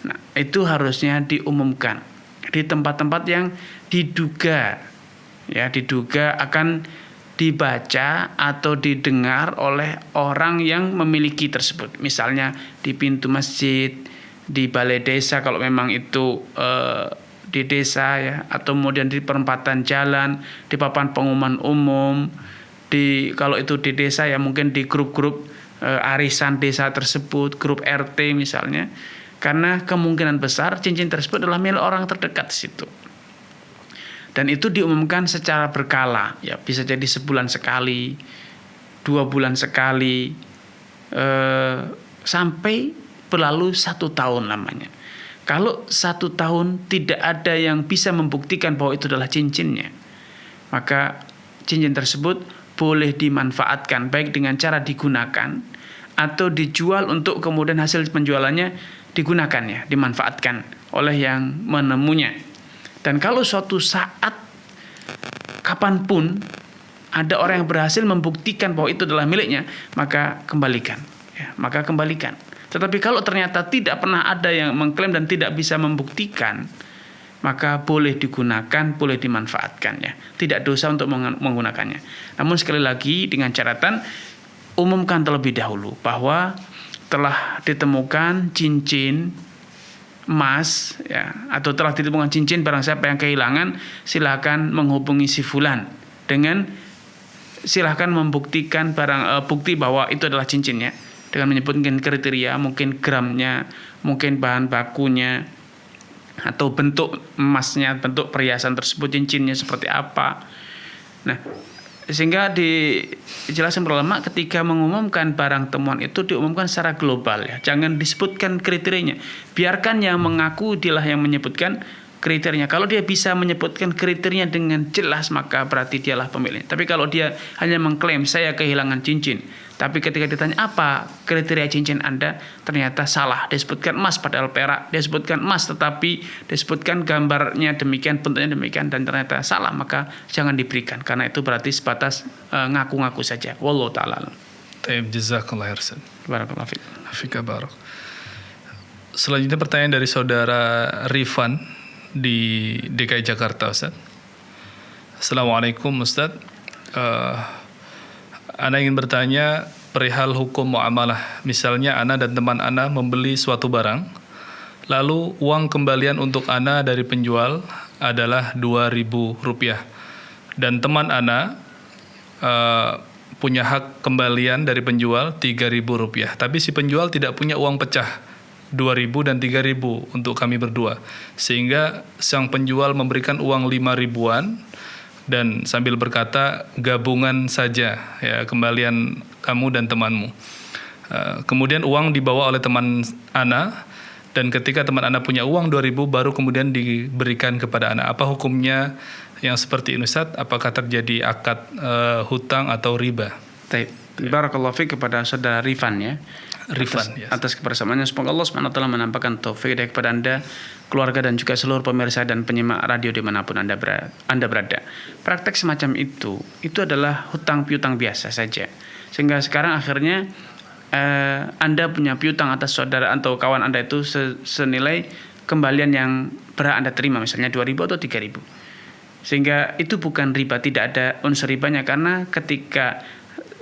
nah itu harusnya diumumkan di tempat-tempat yang diduga akan dibaca atau didengar oleh orang yang memiliki tersebut. Misalnya di pintu masjid, di balai desa kalau memang itu di desa ya, atau kemudian di perempatan jalan, di papan pengumuman umum, kalau itu di desa ya mungkin di grup-grup arisan desa tersebut, grup RT misalnya. Karena kemungkinan besar cincin tersebut adalah milik orang terdekat di situ. Dan itu diumumkan secara berkala, ya bisa jadi sebulan sekali, 2 bulan sekali, sampai berlalu 1 tahun lamanya. Kalau 1 tahun tidak ada yang bisa membuktikan bahwa itu adalah cincinnya, maka cincin tersebut boleh dimanfaatkan baik dengan cara digunakan atau dijual untuk kemudian hasil penjualannya digunakan ya, dimanfaatkan oleh yang menemunya. Dan kalau suatu saat kapanpun ada orang yang berhasil membuktikan bahwa itu adalah miliknya, maka kembalikan. Ya, maka kembalikan. Tetapi kalau ternyata tidak pernah ada yang mengklaim dan tidak bisa membuktikan, maka boleh digunakan, boleh dimanfaatkan ya. Tidak dosa untuk menggunakannya. Namun sekali lagi dengan catatan, umumkan terlebih dahulu bahwa telah ditemukan cincin emas ya, atau telah ditemukan cincin, barang siapa yang kehilangan silakan menghubungi si fulan dengan silakan membuktikan bukti bahwa itu adalah cincinnya dengan menyebutkan kriteria, mungkin gramnya, mungkin bahan bakunya, atau bentuk emasnya, bentuk perhiasan tersebut, cincinnya seperti apa. Nah, sehingga dijelaskan para ulama ketika mengumumkan barang temuan itu diumumkan secara global ya. Jangan disebutkan kriterianya. Biarkan yang mengaku dialah yang menyebutkan kriterianya. Kalau dia bisa menyebutkan kriterianya dengan jelas, maka berarti dialah pemiliknya. Tapi kalau dia hanya mengklaim saya kehilangan cincin, tapi ketika ditanya apa kriteria cincin Anda, ternyata salah, disebutkan emas padahal perak, disebutkan emas tetapi disebutkan gambarnya demikian, bentuknya demikian, dan ternyata salah, maka jangan diberikan, karena itu berarti sebatas ngaku-ngaku saja. Wallahu ta'ala. Taib, jazakallah khairan. Barakallahu fiik. Afika barak. Selanjutnya pertanyaan dari saudara Rifan di DKI Jakarta, Ustaz. Assalamualaikum Ustaz. Ana ingin bertanya perihal hukum muamalah. Misalnya Ana dan teman Ana membeli suatu barang, lalu uang kembalian untuk Ana dari penjual adalah Rp2.000 dan teman Ana punya hak kembalian dari penjual Rp3.000, tapi si penjual tidak punya uang pecah Rp2.000 dan Rp3.000 untuk kami berdua, sehingga sang penjual memberikan uang Rp5.000-an dan sambil berkata gabungan saja ya, kembalian kamu dan temanmu. Kemudian uang dibawa oleh teman Ana, dan ketika teman Ana punya uang 2.000 baru kemudian diberikan kepada Ana. Apa hukumnya yang seperti ini, Ustaz? Apakah terjadi akad hutang atau riba? Baik. Barakallahu fiik kepada saudara Rifan ya. Rifan, atas kebersamaannya. Semoga Allah SWT menampakkan taufik kepada Anda, keluarga, dan juga seluruh pemirsa dan penyimak radio dimanapun Anda berada. Praktek semacam itu adalah hutang piutang biasa saja. Sehingga sekarang akhirnya Anda punya piutang atas saudara atau kawan Anda itu senilai kembalian yang berhak Anda terima, misalnya 2.000 atau 3.000. Sehingga itu bukan riba, tidak ada unsur ribanya, karena ketika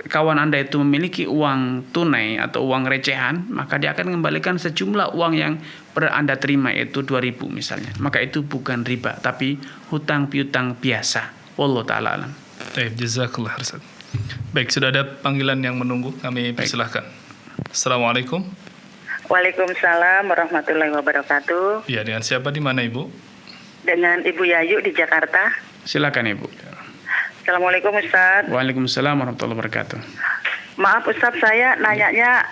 kawan Anda itu memiliki uang tunai atau uang recehan, maka dia akan mengembalikan sejumlah uang yang Anda terima, yaitu 2.000 misalnya. Maka itu bukan riba, tapi hutang piutang biasa. Wallahu ta'ala alam. Baik, jazakallah khairan. Baik, sudah ada panggilan yang menunggu, kami persilahkan. Assalamualaikum. Waalaikumsalam warahmatullahi wabarakatuh. Ya, dengan siapa, di mana Ibu? Dengan Ibu Yayu di Jakarta. Silakan Ibu. Assalamualaikum Ustaz. Waalaikumsalam warahmatullahi wabarakatuh. Maaf Ustaz, saya nanyanya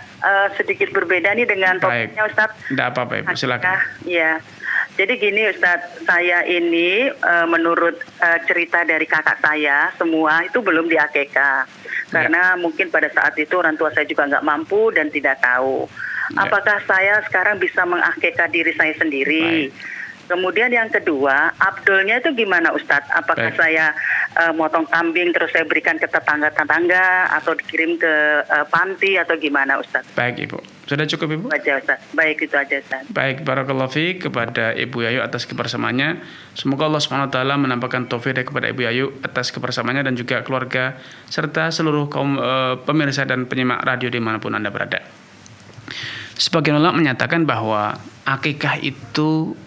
sedikit berbeda nih dengan topiknya Ustaz. Tidak apa-apa Ibu, silakan. Iya. Jadi gini Ustaz, saya ini menurut cerita dari kakak saya, semua itu belum di-akekah. Karena mungkin pada saat itu orang tua saya juga nggak mampu dan tidak tahu. Apakah saya sekarang bisa mengakekah diri saya sendiri? Kemudian yang kedua, abdulnya itu gimana Ustadz? Apakah Baik. saya motong kambing terus saya berikan ke tetangga-tetangga atau dikirim ke panti atau gimana Ustadz? Baik Ibu. Sudah cukup Ibu? Itu aja Ustadz. Baik, itu aja Ustadz. Baik, barakallahu fiik kepada Ibu Yayu atas kebersamaannya. Semoga Allah Subhanahu wa taala menampakkan taufik kepada Ibu Yayu atas kebersamaannya dan juga keluarga serta seluruh kaum pemirsa dan penyimak radio dimanapun Anda berada. Sebagian ulama menyatakan bahwa akikah itu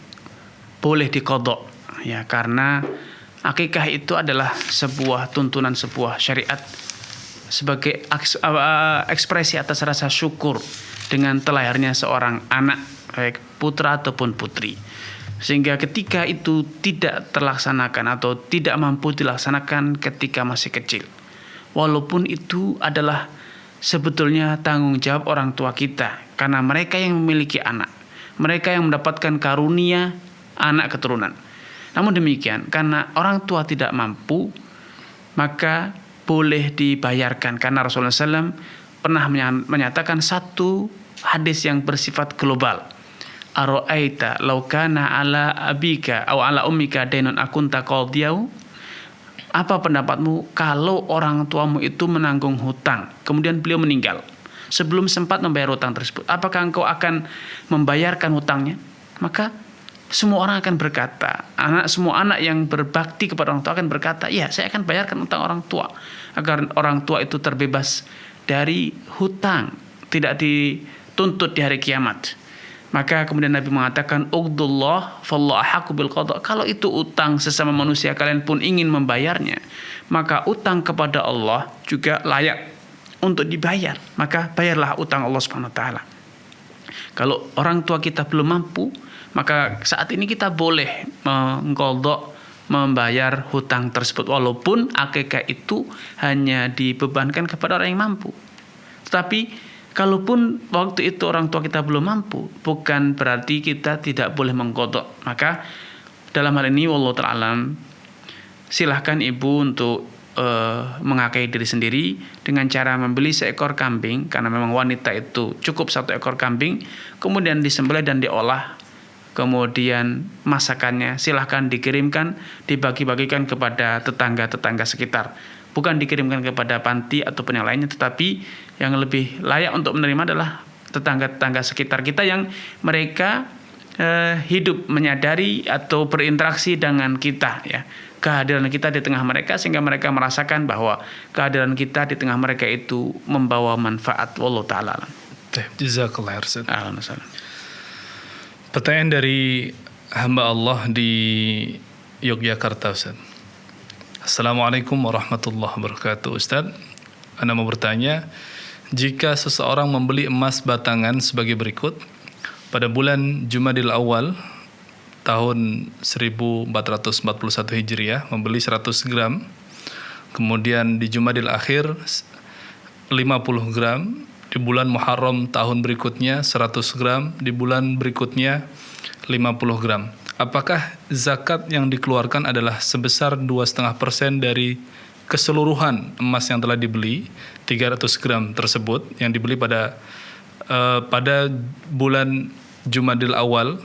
boleh diqadha, ya, karena akikah itu adalah sebuah tuntunan, sebuah syariat sebagai ekspresi atas rasa syukur dengan terlahirnya seorang anak, baik putra ataupun putri. Sehingga ketika itu tidak terlaksanakan atau tidak mampu dilaksanakan ketika masih kecil, walaupun itu adalah sebetulnya tanggung jawab orang tua kita, karena mereka yang memiliki anak, mereka yang mendapatkan karunia anak keturunan. Namun demikian, karena orang tua tidak mampu, maka boleh dibayarkan, karena Rasulullah SAW pernah menyatakan satu hadis yang bersifat global. Ara'aita law kana ala abika aw ala ummika dainun akunta qadiyau? Apa pendapatmu kalau orang tuamu itu menanggung hutang, kemudian beliau meninggal sebelum sempat membayar hutang tersebut? Apakah engkau akan membayarkan hutangnya? Maka semua orang akan berkata, semua anak yang berbakti kepada orang tua akan berkata, iya, saya akan bayarkan hutang orang tua, agar orang tua itu terbebas dari hutang, tidak dituntut di hari kiamat. Maka kemudian Nabi mengatakan, Uqdullah fallahu ahaqu bil qada. Kalau itu utang sesama manusia, kalian pun ingin membayarnya, maka utang kepada Allah juga layak untuk dibayar. Maka bayarlah utang Allah Subhanahu wa taala. Kalau orang tua kita belum mampu, maka saat ini kita boleh mengqadha, membayar hutang tersebut, walaupun akikah itu hanya dibebankan kepada orang yang mampu. Tetapi kalaupun waktu itu orang tua kita belum mampu, bukan berarti kita tidak boleh mengqadha. Maka dalam hal ini wallahu ta'ala alam, silahkan ibu untuk mengakai diri sendiri dengan cara membeli seekor kambing, karena memang wanita itu cukup satu ekor kambing, kemudian disembelih dan diolah. Kemudian masakannya silahkan dikirimkan, dibagi-bagikan kepada tetangga-tetangga sekitar. Bukan dikirimkan kepada panti ataupun yang lainnya, tetapi yang lebih layak untuk menerima adalah tetangga-tetangga sekitar kita yang mereka hidup menyadari atau berinteraksi dengan kita, ya. Kehadiran kita di tengah mereka, sehingga mereka merasakan bahwa kehadiran kita di tengah mereka itu membawa manfaat. Wallahu ta'ala alam. Jazakallah khairan. Alhamdulillah. Pertanyaan dari hamba Allah di Yogyakarta, Ustaz. Assalamualaikum warahmatullahi wabarakatuh, Ustaz. Anda mau bertanya, jika seseorang membeli emas batangan sebagai berikut, pada bulan Jumadil Awal tahun 1441 Hijriah membeli 100 gram, kemudian di Jumadil Akhir 50 gram, di bulan Muharram tahun berikutnya 100 gram, di bulan berikutnya 50 gram. Apakah zakat yang dikeluarkan adalah sebesar 2,5% dari keseluruhan emas yang telah dibeli, 300 gram tersebut yang dibeli pada bulan Jumadil Awal,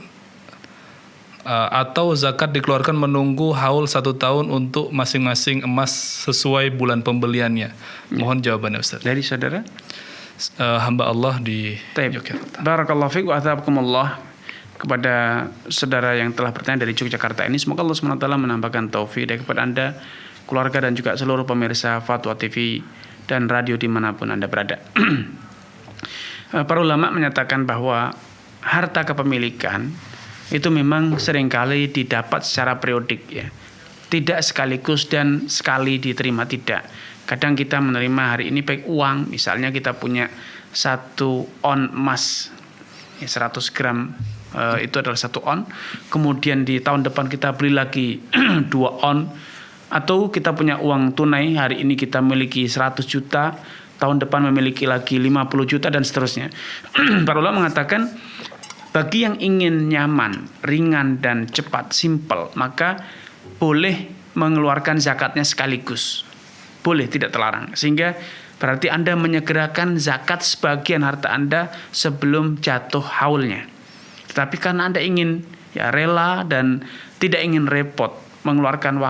atau zakat dikeluarkan menunggu haul 1 tahun untuk masing-masing emas sesuai bulan pembeliannya? Mohon jawabannya, Ustaz. Dari saudara Hamba Allah di Taib. Yogyakarta. Barakallahu fiik wa athabakumullah. Kepada saudara yang telah bertanya dari Yogyakarta ini, semoga Allah SWT menambahkan taufik kepada Anda, keluarga, dan juga seluruh pemirsa Fatwa TV dan radio dimanapun Anda berada. Para ulama menyatakan bahwa harta kepemilikan itu memang seringkali didapat secara periodik, ya. Tidak sekaligus dan sekali diterima, tidak. Kadang kita menerima hari ini baik uang, misalnya kita punya 1 on emas, ya, 100 gram itu adalah 1 on. Kemudian di tahun depan kita beli lagi 2 on. Atau kita punya uang tunai, hari ini kita memiliki 100 juta, tahun depan memiliki lagi 50 juta dan seterusnya. Para ulama mengatakan, bagi yang ingin nyaman, ringan dan cepat, simple, maka boleh mengeluarkan zakatnya sekaligus. Boleh, tidak terlarang. Sehingga berarti Anda menyegerakan zakat sebagian harta Anda sebelum jatuh haulnya. Tetapi karena Anda ingin ya rela dan tidak ingin repot mengeluarkan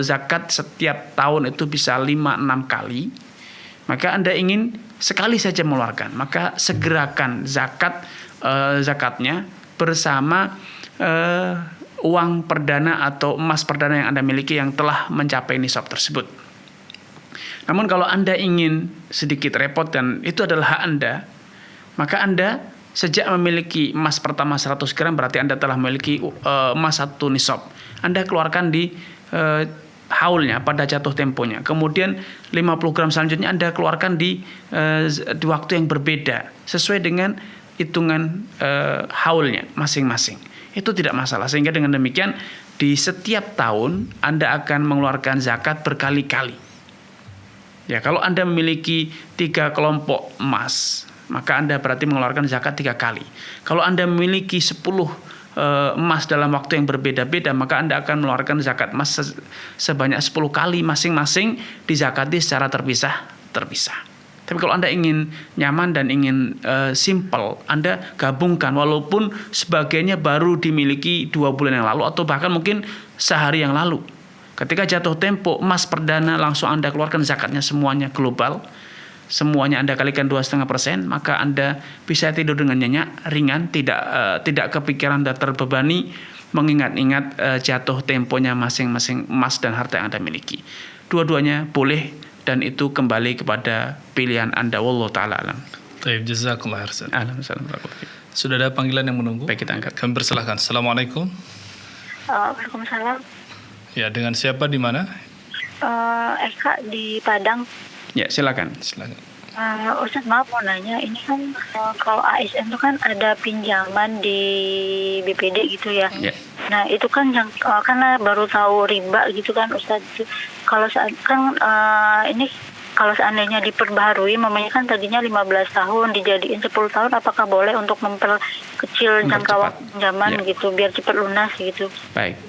zakat setiap tahun itu bisa 5-6 kali, maka Anda ingin sekali saja mengeluarkan, maka segerakan zakatnya bersama uang perdana atau emas perdana yang Anda miliki yang telah mencapai nisab tersebut. Namun kalau Anda ingin sedikit repot dan itu adalah hak Anda, maka Anda sejak memiliki emas pertama 100 gram berarti Anda telah memiliki emas 1 nisab. Anda keluarkan di haulnya pada jatuh temponya. Kemudian 50 gram selanjutnya Anda keluarkan di waktu yang berbeda sesuai dengan hitungan haulnya masing-masing. Itu tidak masalah. Sehingga dengan demikian di setiap tahun Anda akan mengeluarkan zakat berkali-kali. Ya, kalau Anda memiliki 3 kelompok emas, maka Anda berarti mengeluarkan zakat 3 kali. Kalau Anda memiliki 10 emas dalam waktu yang berbeda-beda, maka Anda akan mengeluarkan zakat emas sebanyak 10 kali masing-masing dizakati secara terpisah. Tapi kalau Anda ingin nyaman dan ingin simple, Anda gabungkan walaupun sebagainya baru dimiliki 2 bulan yang lalu atau bahkan mungkin sehari yang lalu. Ketika jatuh tempo emas perdana langsung Anda keluarkan zakatnya semuanya global. Semuanya Anda kalikan 2,5%, maka Anda bisa tidur dengan nyenyak, ringan, tidak kepikiran dan terbebani mengingat-ingat jatuh temponya masing-masing emas dan harta yang Anda miliki. Dua-duanya boleh dan itu kembali kepada pilihan Anda. Wallahu taala alam. Baik, jazakallah khairan. Alhamdulillah. Sudah ada panggilan yang menunggu. Baik, kita angkat. Kami persilahkan. Assalamualaikum. Waalaikumsalam. Ya, dengan siapa di mana? Eka di Padang. Ya, silakan. Ustaz, maaf mau nanya, ini kan kalau ASN itu kan ada pinjaman di BPD gitu ya. Ya. Nah itu kan yang karena baru tahu riba gitu kan Ustaz. Kalau ini kalau seandainya diperbaharui, mamanya kan tadinya 15 tahun dijadiin 10 tahun, apakah boleh untuk memperkecil jangka waktu pinjaman gitu biar cepat lunas gitu? Baik.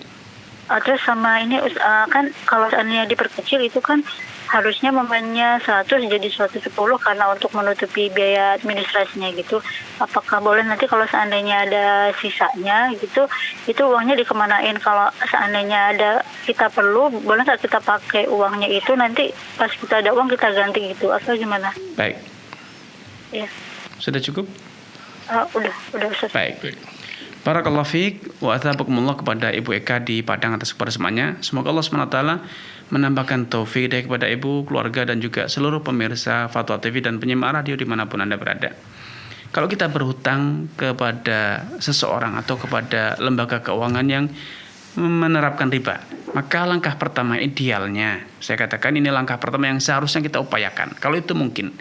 Terus sama ini kan kalau seandainya diperkecil itu kan harusnya mamanya 100 jadi 110 karena untuk menutupi biaya administrasinya gitu. Apakah boleh nanti kalau seandainya ada sisanya gitu, itu uangnya dikemanain? Kalau seandainya ada kita perlu, boleh nggak kita pakai uangnya itu nanti pas kita ada uang kita ganti gitu atau gimana? Baik. Ya. Sudah cukup? Udah Ustaz. Baik. Barakallahu fiik wa athabakumullah kepada Ibu Eka di Padang atas kepada semuanya. Semoga Allah SWT menambahkan taufik kepada ibu, keluarga dan juga seluruh pemirsa Fatwa TV dan penyimak radio dimanapun Anda berada. Kalau kita berhutang kepada seseorang atau kepada lembaga keuangan yang menerapkan riba, maka langkah pertama idealnya, saya katakan ini langkah pertama yang seharusnya kita upayakan. Kalau itu mungkin,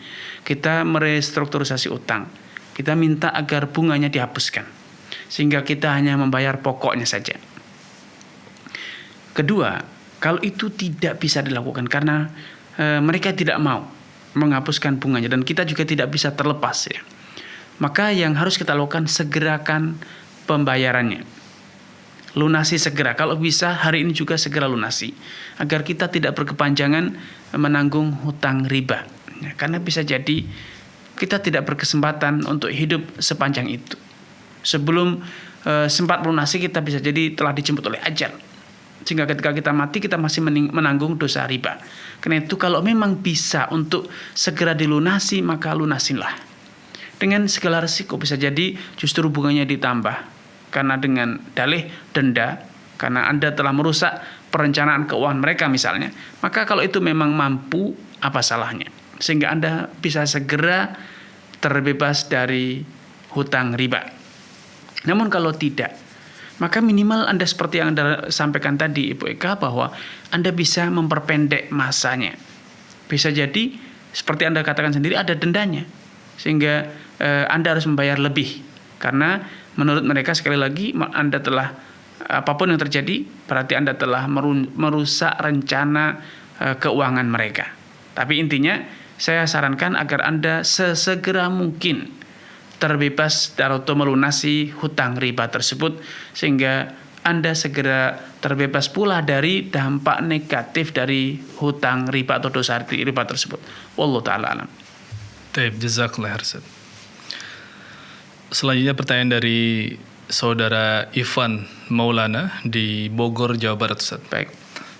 kita merestrukturisasi utang. Kita minta agar bunganya dihapuskan, sehingga kita hanya membayar pokoknya saja. Kedua, kalau itu tidak bisa dilakukan karena mereka tidak mau menghapuskan bunganya dan kita juga tidak bisa terlepas ya, maka yang harus kita lakukan segerakan pembayarannya, lunasi segera. Kalau bisa hari ini juga segera lunasi agar kita tidak berkepanjangan menanggung hutang riba ya, karena bisa jadi kita tidak berkesempatan untuk hidup sepanjang itu. Sebelum sempat melunasi kita bisa jadi telah dijemput oleh ajal, sehingga ketika kita mati kita masih menanggung dosa riba. Karena itu kalau memang bisa untuk segera dilunasi, maka lunasinlah. Dengan segala risiko, bisa jadi justru bunganya ditambah karena dengan dalih denda, karena Anda telah merusak perencanaan keuangan mereka misalnya. Maka kalau itu memang mampu, apa salahnya? Sehingga Anda bisa segera terbebas dari hutang riba. Namun kalau tidak, maka minimal Anda seperti yang Anda sampaikan tadi Ibu Eka, bahwa Anda bisa memperpendek masanya. Bisa jadi seperti Anda katakan sendiri ada dendanya, sehingga Anda harus membayar lebih. Karena menurut mereka sekali lagi Anda telah, apapun yang terjadi berarti Anda telah merusak rencana keuangan mereka. Tapi intinya saya sarankan agar Anda sesegera mungkin terbebas atau melunasi hutang riba tersebut, sehingga Anda segera terbebas pula dari dampak negatif dari hutang riba atau dosa riba tersebut. Wallahu ta'ala alam. Baik, jazakallah khairan. Selanjutnya pertanyaan dari Saudara Ivan Maulana di Bogor, Jawa Barat, Ustaz. Baik.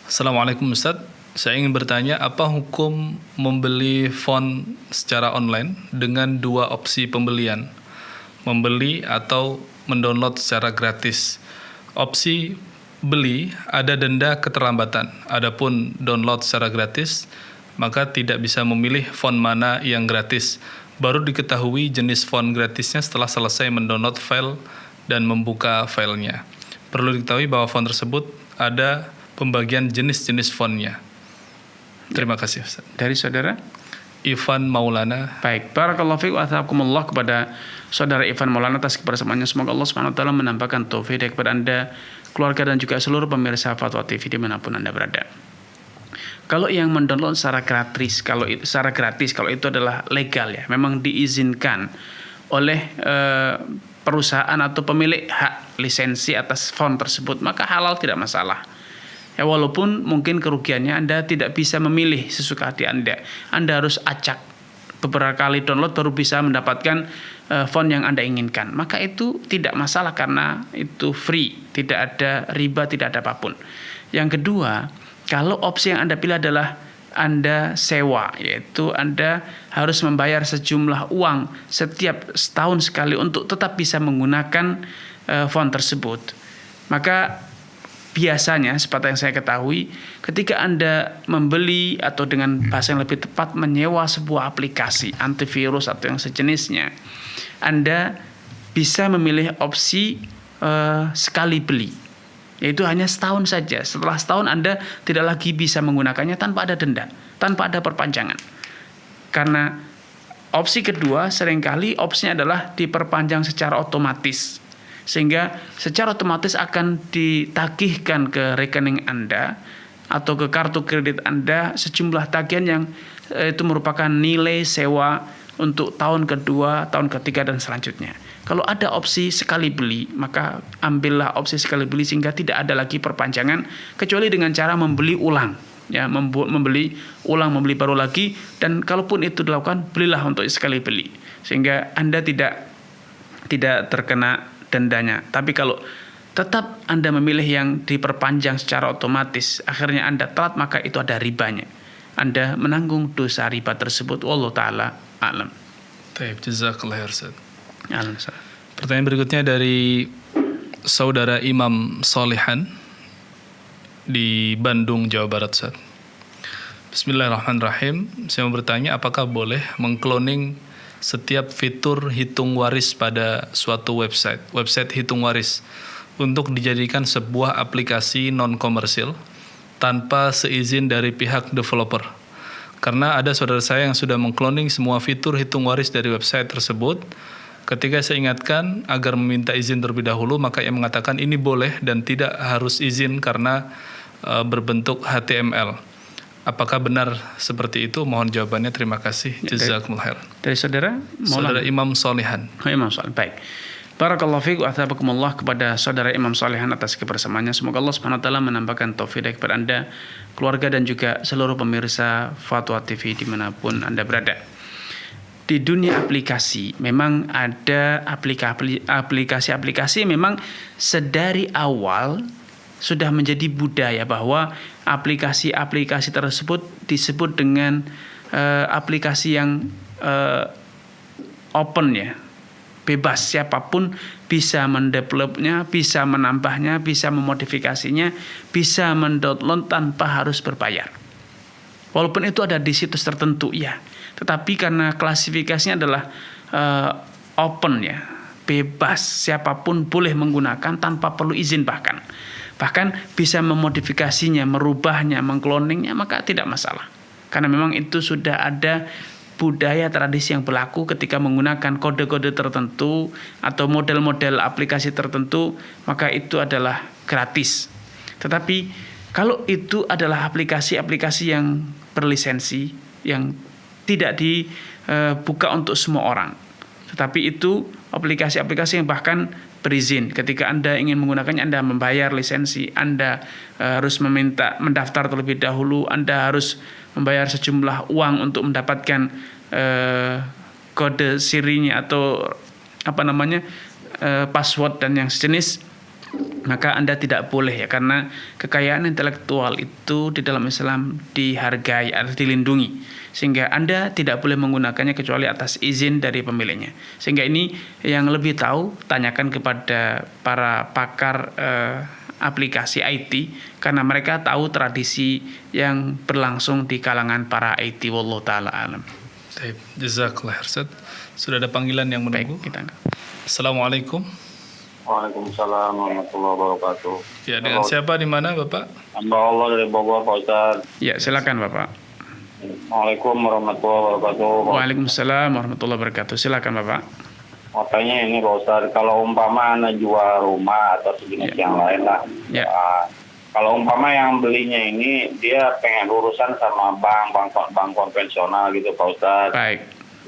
Assalamualaikum Ustaz. Saya ingin bertanya, apa hukum membeli font secara online dengan dua opsi pembelian, membeli atau mendownload secara gratis? Opsi beli ada denda keterlambatan, adapun download secara gratis maka tidak bisa memilih font mana yang gratis. Baru diketahui jenis font gratisnya setelah selesai mendownload file dan membuka filenya. Perlu diketahui bahwa font tersebut ada pembagian jenis-jenis fontnya. Terima kasih Ustaz. Dari saudara Ivan Maulana. Baik, barakallahu fiik wa athakumullah kepada saudara Ivan Maulana atas kebersamaannya. Semoga Allah Subhanahu wa taala menambahkan taufik kepada Anda, keluarga dan juga seluruh pemirsa Fatwa TV dimanapun Anda berada. Kalau yang mendownload secara gratis, kalau itu adalah legal ya, memang diizinkan oleh perusahaan atau pemilik hak lisensi atas font tersebut, maka halal, tidak masalah. Ya, walaupun mungkin kerugiannya Anda tidak bisa memilih sesuka hati Anda. Anda harus acak beberapa kali download baru bisa mendapatkan font yang Anda inginkan. Maka itu tidak masalah karena itu free, tidak ada riba, tidak ada apapun. Yang kedua, kalau opsi yang Anda pilih adalah Anda sewa, yaitu Anda harus membayar sejumlah uang setiap setahun sekali untuk tetap bisa menggunakan font tersebut. Maka biasanya, seperti yang saya ketahui, ketika Anda membeli atau dengan bahasa yang lebih tepat menyewa sebuah aplikasi antivirus atau yang sejenisnya, Anda bisa memilih opsi sekali beli, yaitu hanya setahun saja. Setelah setahun Anda tidak lagi bisa menggunakannya tanpa ada denda, tanpa ada perpanjangan. Karena opsi kedua seringkali opsinya adalah diperpanjang secara otomatis, sehingga secara otomatis akan ditagihkan ke rekening Anda atau ke kartu kredit Anda sejumlah tagihan yang itu merupakan nilai sewa untuk tahun kedua, tahun ketiga dan selanjutnya. Kalau ada opsi sekali beli, maka ambillah opsi sekali beli sehingga tidak ada lagi perpanjangan, kecuali dengan cara membeli ulang, ya, membeli baru lagi. Dan kalaupun itu dilakukan, belilah untuk sekali beli, sehingga Anda tidak terkena dendanya. Tapi kalau tetap Anda memilih yang diperpanjang secara otomatis, akhirnya Anda telat, maka itu ada ribanya. Anda menanggung dosa riba tersebut. Wallahu taala a'lam. Baik, jazakallah khair Ustaz. Alhamdulillah. Pertanyaan berikutnya dari saudara Imam Solehan di Bandung, Jawa Barat, Ustaz. Bismillahirrahmanirrahim. Saya mau bertanya, apakah boleh mengcloning setiap fitur hitung waris pada suatu website hitung waris untuk dijadikan sebuah aplikasi non-komersil tanpa seizin dari pihak developer? Karena ada saudara saya yang sudah mengcloning semua fitur hitung waris dari website tersebut. Ketika saya ingatkan agar meminta izin terlebih dahulu, maka ia mengatakan ini boleh dan tidak harus izin karena berbentuk HTML. Apakah benar seperti itu? Mohon jawabannya. Terima kasih. Jazakumullah khairan. Dari saudara Imam Solehan. Imam Solehan. Baik. Barakallahu fiik wa athabakumullah kepada saudara Imam Solehan atas kebersamaannya. Semoga Allah Subhanahu wa taala menambahkan taufik kepada Anda, keluarga dan juga seluruh pemirsa Fatwa TV dimanapun Anda berada. Di dunia aplikasi memang ada aplikasi-aplikasi memang sedari awal sudah menjadi budaya bahwa aplikasi-aplikasi tersebut disebut dengan aplikasi yang open, ya, bebas, siapapun bisa mendevelopnya, bisa menambahnya, bisa memodifikasinya, bisa mendownload tanpa harus berbayar. Walaupun itu ada di situs tertentu, ya, tetapi karena klasifikasinya adalah open, ya, bebas, siapapun boleh menggunakan tanpa perlu izin, bahkan bisa memodifikasinya, merubahnya, mengkloningnya, maka tidak masalah. Karena memang itu sudah ada budaya tradisi yang berlaku ketika menggunakan kode-kode tertentu atau model-model aplikasi tertentu, maka itu adalah gratis. Tetapi kalau itu adalah aplikasi-aplikasi yang berlisensi, yang tidak dibuka untuk semua orang, tetapi itu aplikasi-aplikasi yang bahkan berizin. Ketika Anda ingin menggunakannya, Anda membayar lisensi, Anda harus mendaftar terlebih dahulu, Anda harus membayar sejumlah uang untuk mendapatkan kode sirinya atau password dan yang sejenis, maka Anda tidak boleh ya, karena kekayaan intelektual itu di dalam Islam dihargai atau dilindungi, sehingga Anda tidak boleh menggunakannya kecuali atas izin dari pemiliknya. Sehingga ini yang lebih tahu, tanyakan kepada para pakar aplikasi IT, karena mereka tahu tradisi yang berlangsung di kalangan para IT. Wallahu ta'ala alam. Baik, jazakallah khair, Ustaz. Sudah ada panggilan yang menunggu. Baik, kita Assalamualaikum. Waalaikumsalam warahmatullahi wabarakatuh. Ya, dengan siapa di mana, Bapak? Hamba Allah dari Bogor, Pak Ustaz. Ya, silakan Bapak. Assalamualaikum warahmatullahi wabarakatuh. Waalaikumsalam warahmatullahi wabarakatuh. Silakan Bapak. Mau tanya ini Pak Ustaz, kalau umpama Anda jual rumah atau sejenis yang lain lah. Ya. Kalau umpama yang belinya ini dia pengen urusan sama bank konvensional gitu Pak Ustaz. Baik.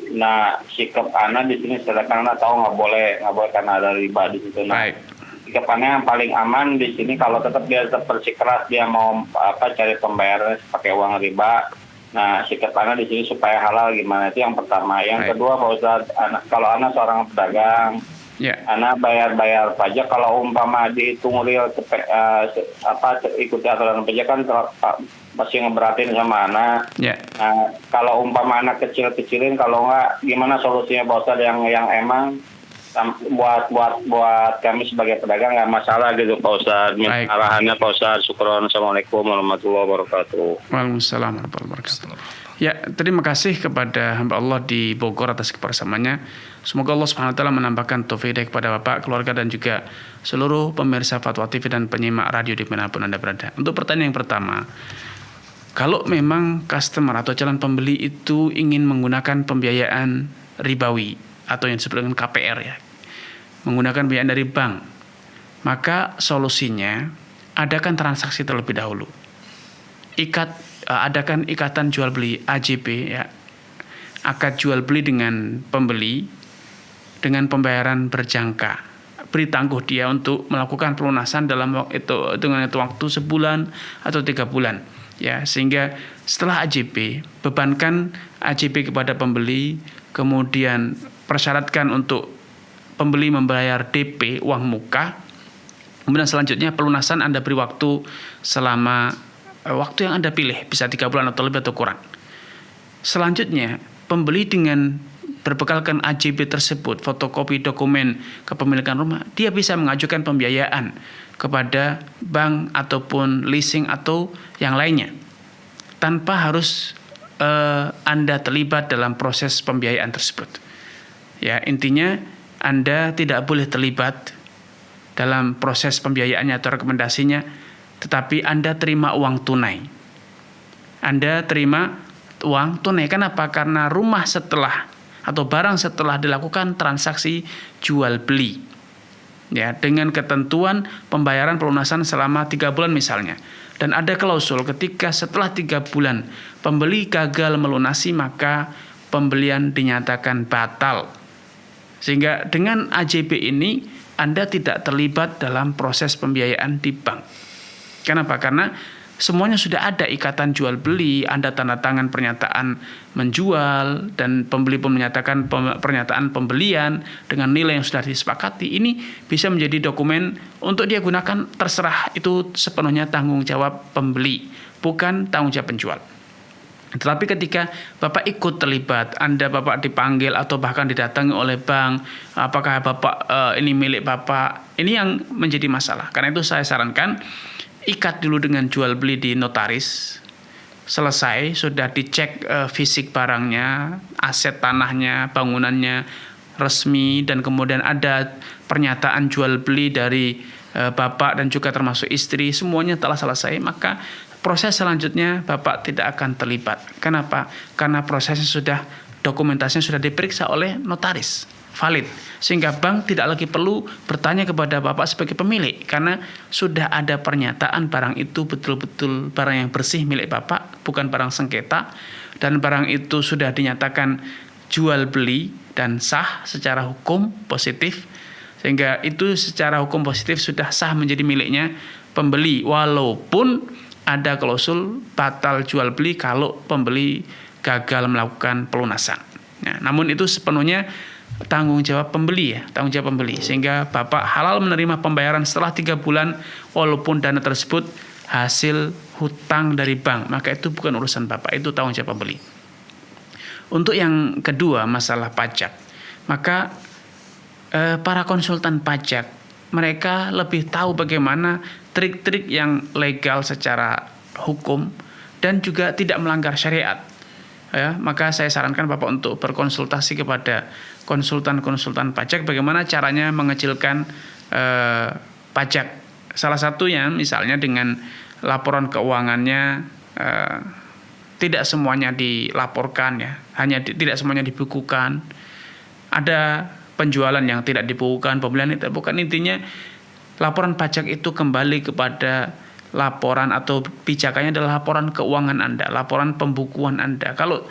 Nah, sikap Ana di sini sedangkan Ana tahu nggak boleh karena ada riba di situ. Nah, Baik. sikap Ana yang paling aman di sini kalau tetap dia tetap bersikeras dia mau cari pembayarannya pakai uang riba. Nah, sikap Ana di sini supaya halal gimana, itu yang pertama. Yang Baik. kedua Pak Ustadz, kalau Ana seorang pedagang, Ya. Ana bayar pajak, kalau umpama dihitung real ikuti aturan pajak kan masih ngeberatin sama Ana. Ya. Nah, kalau umpama anak kecilin, kalau nggak gimana solusinya Pak Ustadz yang emang buat kami sebagai pedagang nggak masalah gitu Pak Ustadz. Baik. Arahannya Pak Ustadz. Syukron. Assalamualaikum warahmatullahi wabarakatuh. Waalaikumsalam warahmatullahi wabarakatuh. Ya, terima kasih kepada hamba Allah di Bogor atas kebersamaannya. Semoga Allah Subhanahu wa taala menambahkan taufik kepada Bapak, keluarga, dan juga seluruh pemirsa Fatwa TV dan penyimak radio dimanapun Anda berada. Untuk pertanyaan yang pertama, kalau memang customer atau calon pembeli itu ingin menggunakan pembiayaan ribawi atau yang disebut dengan KPR ya, menggunakan pembiayaan dari bank, maka solusinya adakan transaksi terlebih dahulu. Adakan ikatan jual beli AJB ya, akad jual beli dengan pembeli dengan pembayaran berjangka. Beri tangguh dia untuk melakukan pelunasan dengan waktu sebulan atau 3 bulan. Ya, sehingga setelah AJB, bebankan AJB kepada pembeli, kemudian persyaratkan untuk pembeli membayar DP uang muka, kemudian selanjutnya pelunasan Anda beri waktu selama waktu yang Anda pilih, bisa 3 bulan atau lebih atau kurang. Selanjutnya, pembeli dengan berbekalkan AJB tersebut, fotokopi dokumen kepemilikan rumah, dia bisa mengajukan pembiayaan kepada bank ataupun leasing atau yang lainnya, tanpa harus Anda terlibat dalam proses pembiayaan tersebut. Ya, intinya Anda tidak boleh terlibat dalam proses pembiayaannya atau rekomendasinya, tetapi Anda terima uang tunai. Anda terima uang tunai. Kenapa? Karena rumah setelah atau barang setelah dilakukan transaksi jual beli, ya, dengan ketentuan pembayaran pelunasan selama 3 bulan misalnya, dan ada klausul ketika setelah 3 bulan pembeli gagal melunasi, maka pembelian dinyatakan batal. Sehingga dengan AJB ini Anda tidak terlibat dalam proses pembiayaan di bank. Kenapa? Karena semuanya sudah ada ikatan jual beli, Anda tanda tangan pernyataan menjual, dan pembeli pun menyatakan pernyataan pembelian dengan nilai yang sudah disepakati. Ini bisa menjadi dokumen untuk dia gunakan, terserah, itu sepenuhnya tanggung jawab pembeli, bukan tanggung jawab penjual. Tetapi ketika Bapak ikut terlibat, Bapak dipanggil atau bahkan didatangi oleh bank, apakah Bapak ini milik Bapak, ini yang menjadi masalah. Karena itu saya sarankan, ikat dulu dengan jual beli di notaris. Selesai, sudah dicek fisik barangnya, aset tanahnya, bangunannya resmi, dan kemudian ada pernyataan jual beli dari Bapak dan juga termasuk istri, semuanya telah selesai, maka proses selanjutnya Bapak tidak akan terlibat. Kenapa? Karena prosesnya dokumentasinya sudah diperiksa oleh notaris, valid, sehingga bank tidak lagi perlu bertanya kepada Bapak sebagai pemilik, karena sudah ada pernyataan barang itu betul-betul barang yang bersih milik Bapak, bukan barang sengketa, dan barang itu sudah dinyatakan jual beli dan sah secara hukum positif, sehingga itu secara hukum positif sudah sah menjadi miliknya pembeli, walaupun ada klausul batal jual beli kalau pembeli gagal melakukan pelunasan. Nah, namun itu sepenuhnya tanggung jawab pembeli ya, tanggung jawab pembeli, sehingga Bapak halal menerima pembayaran setelah 3 bulan walaupun dana tersebut hasil hutang dari bank, maka itu bukan urusan Bapak, itu tanggung jawab pembeli. Untuk yang kedua, masalah pajak, maka para konsultan pajak mereka lebih tahu bagaimana trik-trik yang legal secara hukum dan juga tidak melanggar syariat. Ya, maka saya sarankan Bapak untuk berkonsultasi kepada konsultan-konsultan pajak bagaimana caranya mengecilkan pajak. Salah satunya misalnya dengan laporan keuangannya tidak semuanya dilaporkan ya, tidak semuanya dibukukan. Ada penjualan yang tidak dibukukan, pembelian yang tidak dibukukan. Intinya laporan pajak itu kembali kepada laporan atau pijakannya adalah laporan keuangan Anda, laporan pembukuan Anda. Kalau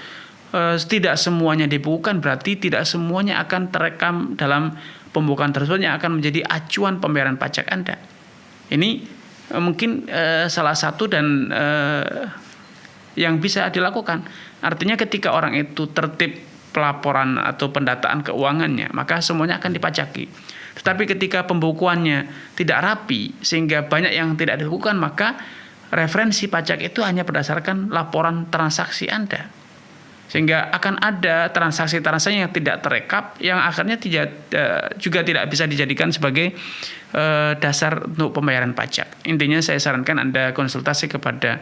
tidak semuanya dibukukan, berarti tidak semuanya akan terekam dalam pembukuan tersebut yang akan menjadi acuan pembayaran pajak Anda. Ini mungkin salah satu dan yang bisa dilakukan. Artinya ketika orang itu tertib pelaporan atau pendataan keuangannya, maka semuanya akan dipajaki. Tetapi ketika pembukuannya tidak rapi sehingga banyak yang tidak dilakukan, maka referensi pajak itu hanya berdasarkan laporan transaksi Anda. Sehingga akan ada transaksi-transaksi yang tidak terekap yang akhirnya juga tidak bisa dijadikan sebagai dasar untuk pembayaran pajak. Intinya saya sarankan Anda konsultasi kepada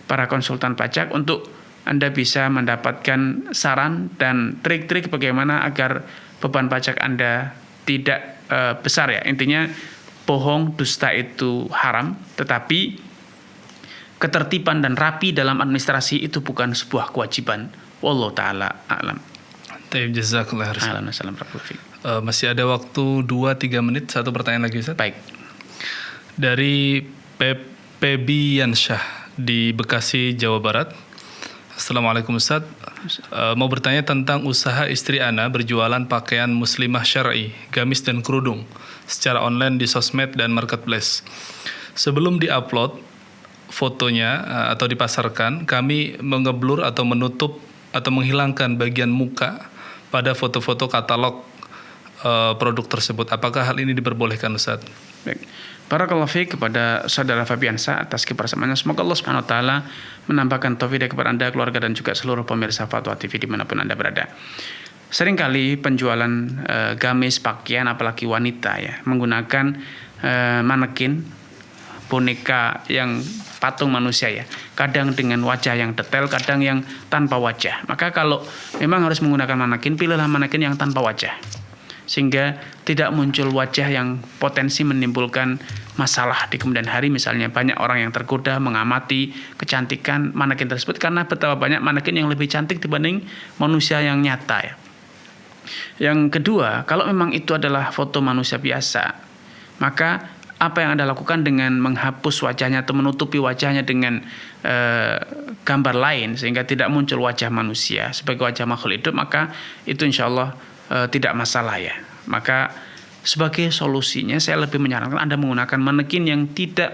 para konsultan pajak untuk Anda bisa mendapatkan saran dan trik-trik bagaimana agar beban pajak Anda tidak besar ya. Intinya bohong, dusta itu haram, tetapi ketertiban dan rapi dalam administrasi itu bukan sebuah kewajiban. Wallahu taala a'lam. Taib, jazakallah khairan. Masih ada waktu 2-3 menit, satu pertanyaan lagi Ustaz. Baik. Dari Pebi Yansyah di Bekasi, Jawa Barat. Assalamualaikum Ustaz. Mau bertanya tentang usaha istri Ana berjualan pakaian muslimah syar'i, gamis dan kerudung secara online di sosmed dan marketplace. Sebelum diupload fotonya atau dipasarkan, kami mengeblur atau menutup atau menghilangkan bagian muka pada foto-foto katalog produk tersebut. Apakah hal ini diperbolehkan Ustaz? Baik. Barakallahu fiik kepada saudara Fabiansa atas kebersamaannya. Semoga Allah Subhanahu wa taala menambahkan taufik kepada Anda, keluarga dan juga seluruh pemirsa Fatwa TV dimanapun Anda berada. Seringkali penjualan gamis, pakaian apalagi wanita ya menggunakan manekin, boneka yang patung manusia ya. Kadang dengan wajah yang detail, kadang yang tanpa wajah. Maka kalau memang harus menggunakan manekin, pilihlah manekin yang tanpa wajah. Sehingga tidak muncul wajah yang potensi menimbulkan masalah di kemudian hari. Misalnya banyak orang yang tergoda mengamati kecantikan manekin tersebut karena betapa banyak manekin yang lebih cantik dibanding manusia yang nyata ya. Yang kedua, kalau memang itu adalah foto manusia biasa, maka apa yang Anda lakukan dengan menghapus wajahnya atau menutupi wajahnya dengan gambar lain sehingga tidak muncul wajah manusia sebagai wajah makhluk hidup, maka itu insya Allah tidak masalah ya. Maka sebagai solusinya saya lebih menyarankan Anda menggunakan manekin yang tidak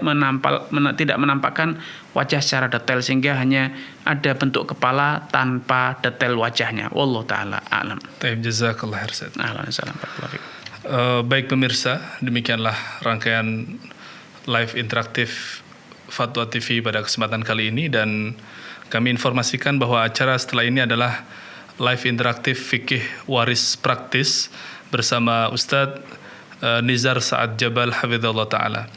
menampakkan wajah secara detail sehingga hanya ada bentuk kepala tanpa detail wajahnya. Wallahu taala a'lam. Taib, jazakallah khairan. Alhamdulillah. Baik pemirsa, demikianlah rangkaian live interaktif Fatwa TV pada kesempatan kali ini, dan kami informasikan bahwa acara setelah ini adalah live interaktif fikih waris praktis bersama Ustadz Nizar Sa'ad Jabal hafizallahu taala.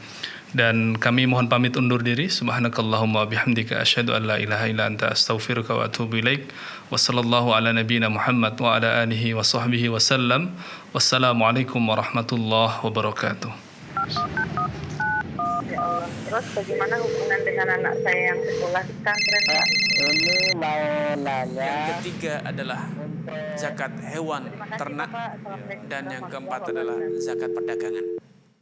Dan kami mohon pamit undur diri. Subhanakallahumma bihamdika asyhadu an la ilaha illa anta astaghfiruka wa atubu ilaik. Wassallallahu ala nabiyyina Muhammad wa ala alihi wa sahbihi wasallam. Wassalamualaikum warahmatullahi wabarakatuh. Ya Allah. Terus bagaimana hubungan dengan anak saya yang sekolah di pesantren, Pak? Ini mau nanya. Yang ketiga adalah zakat hewan ternak, dan yang keempat adalah zakat perdagangan.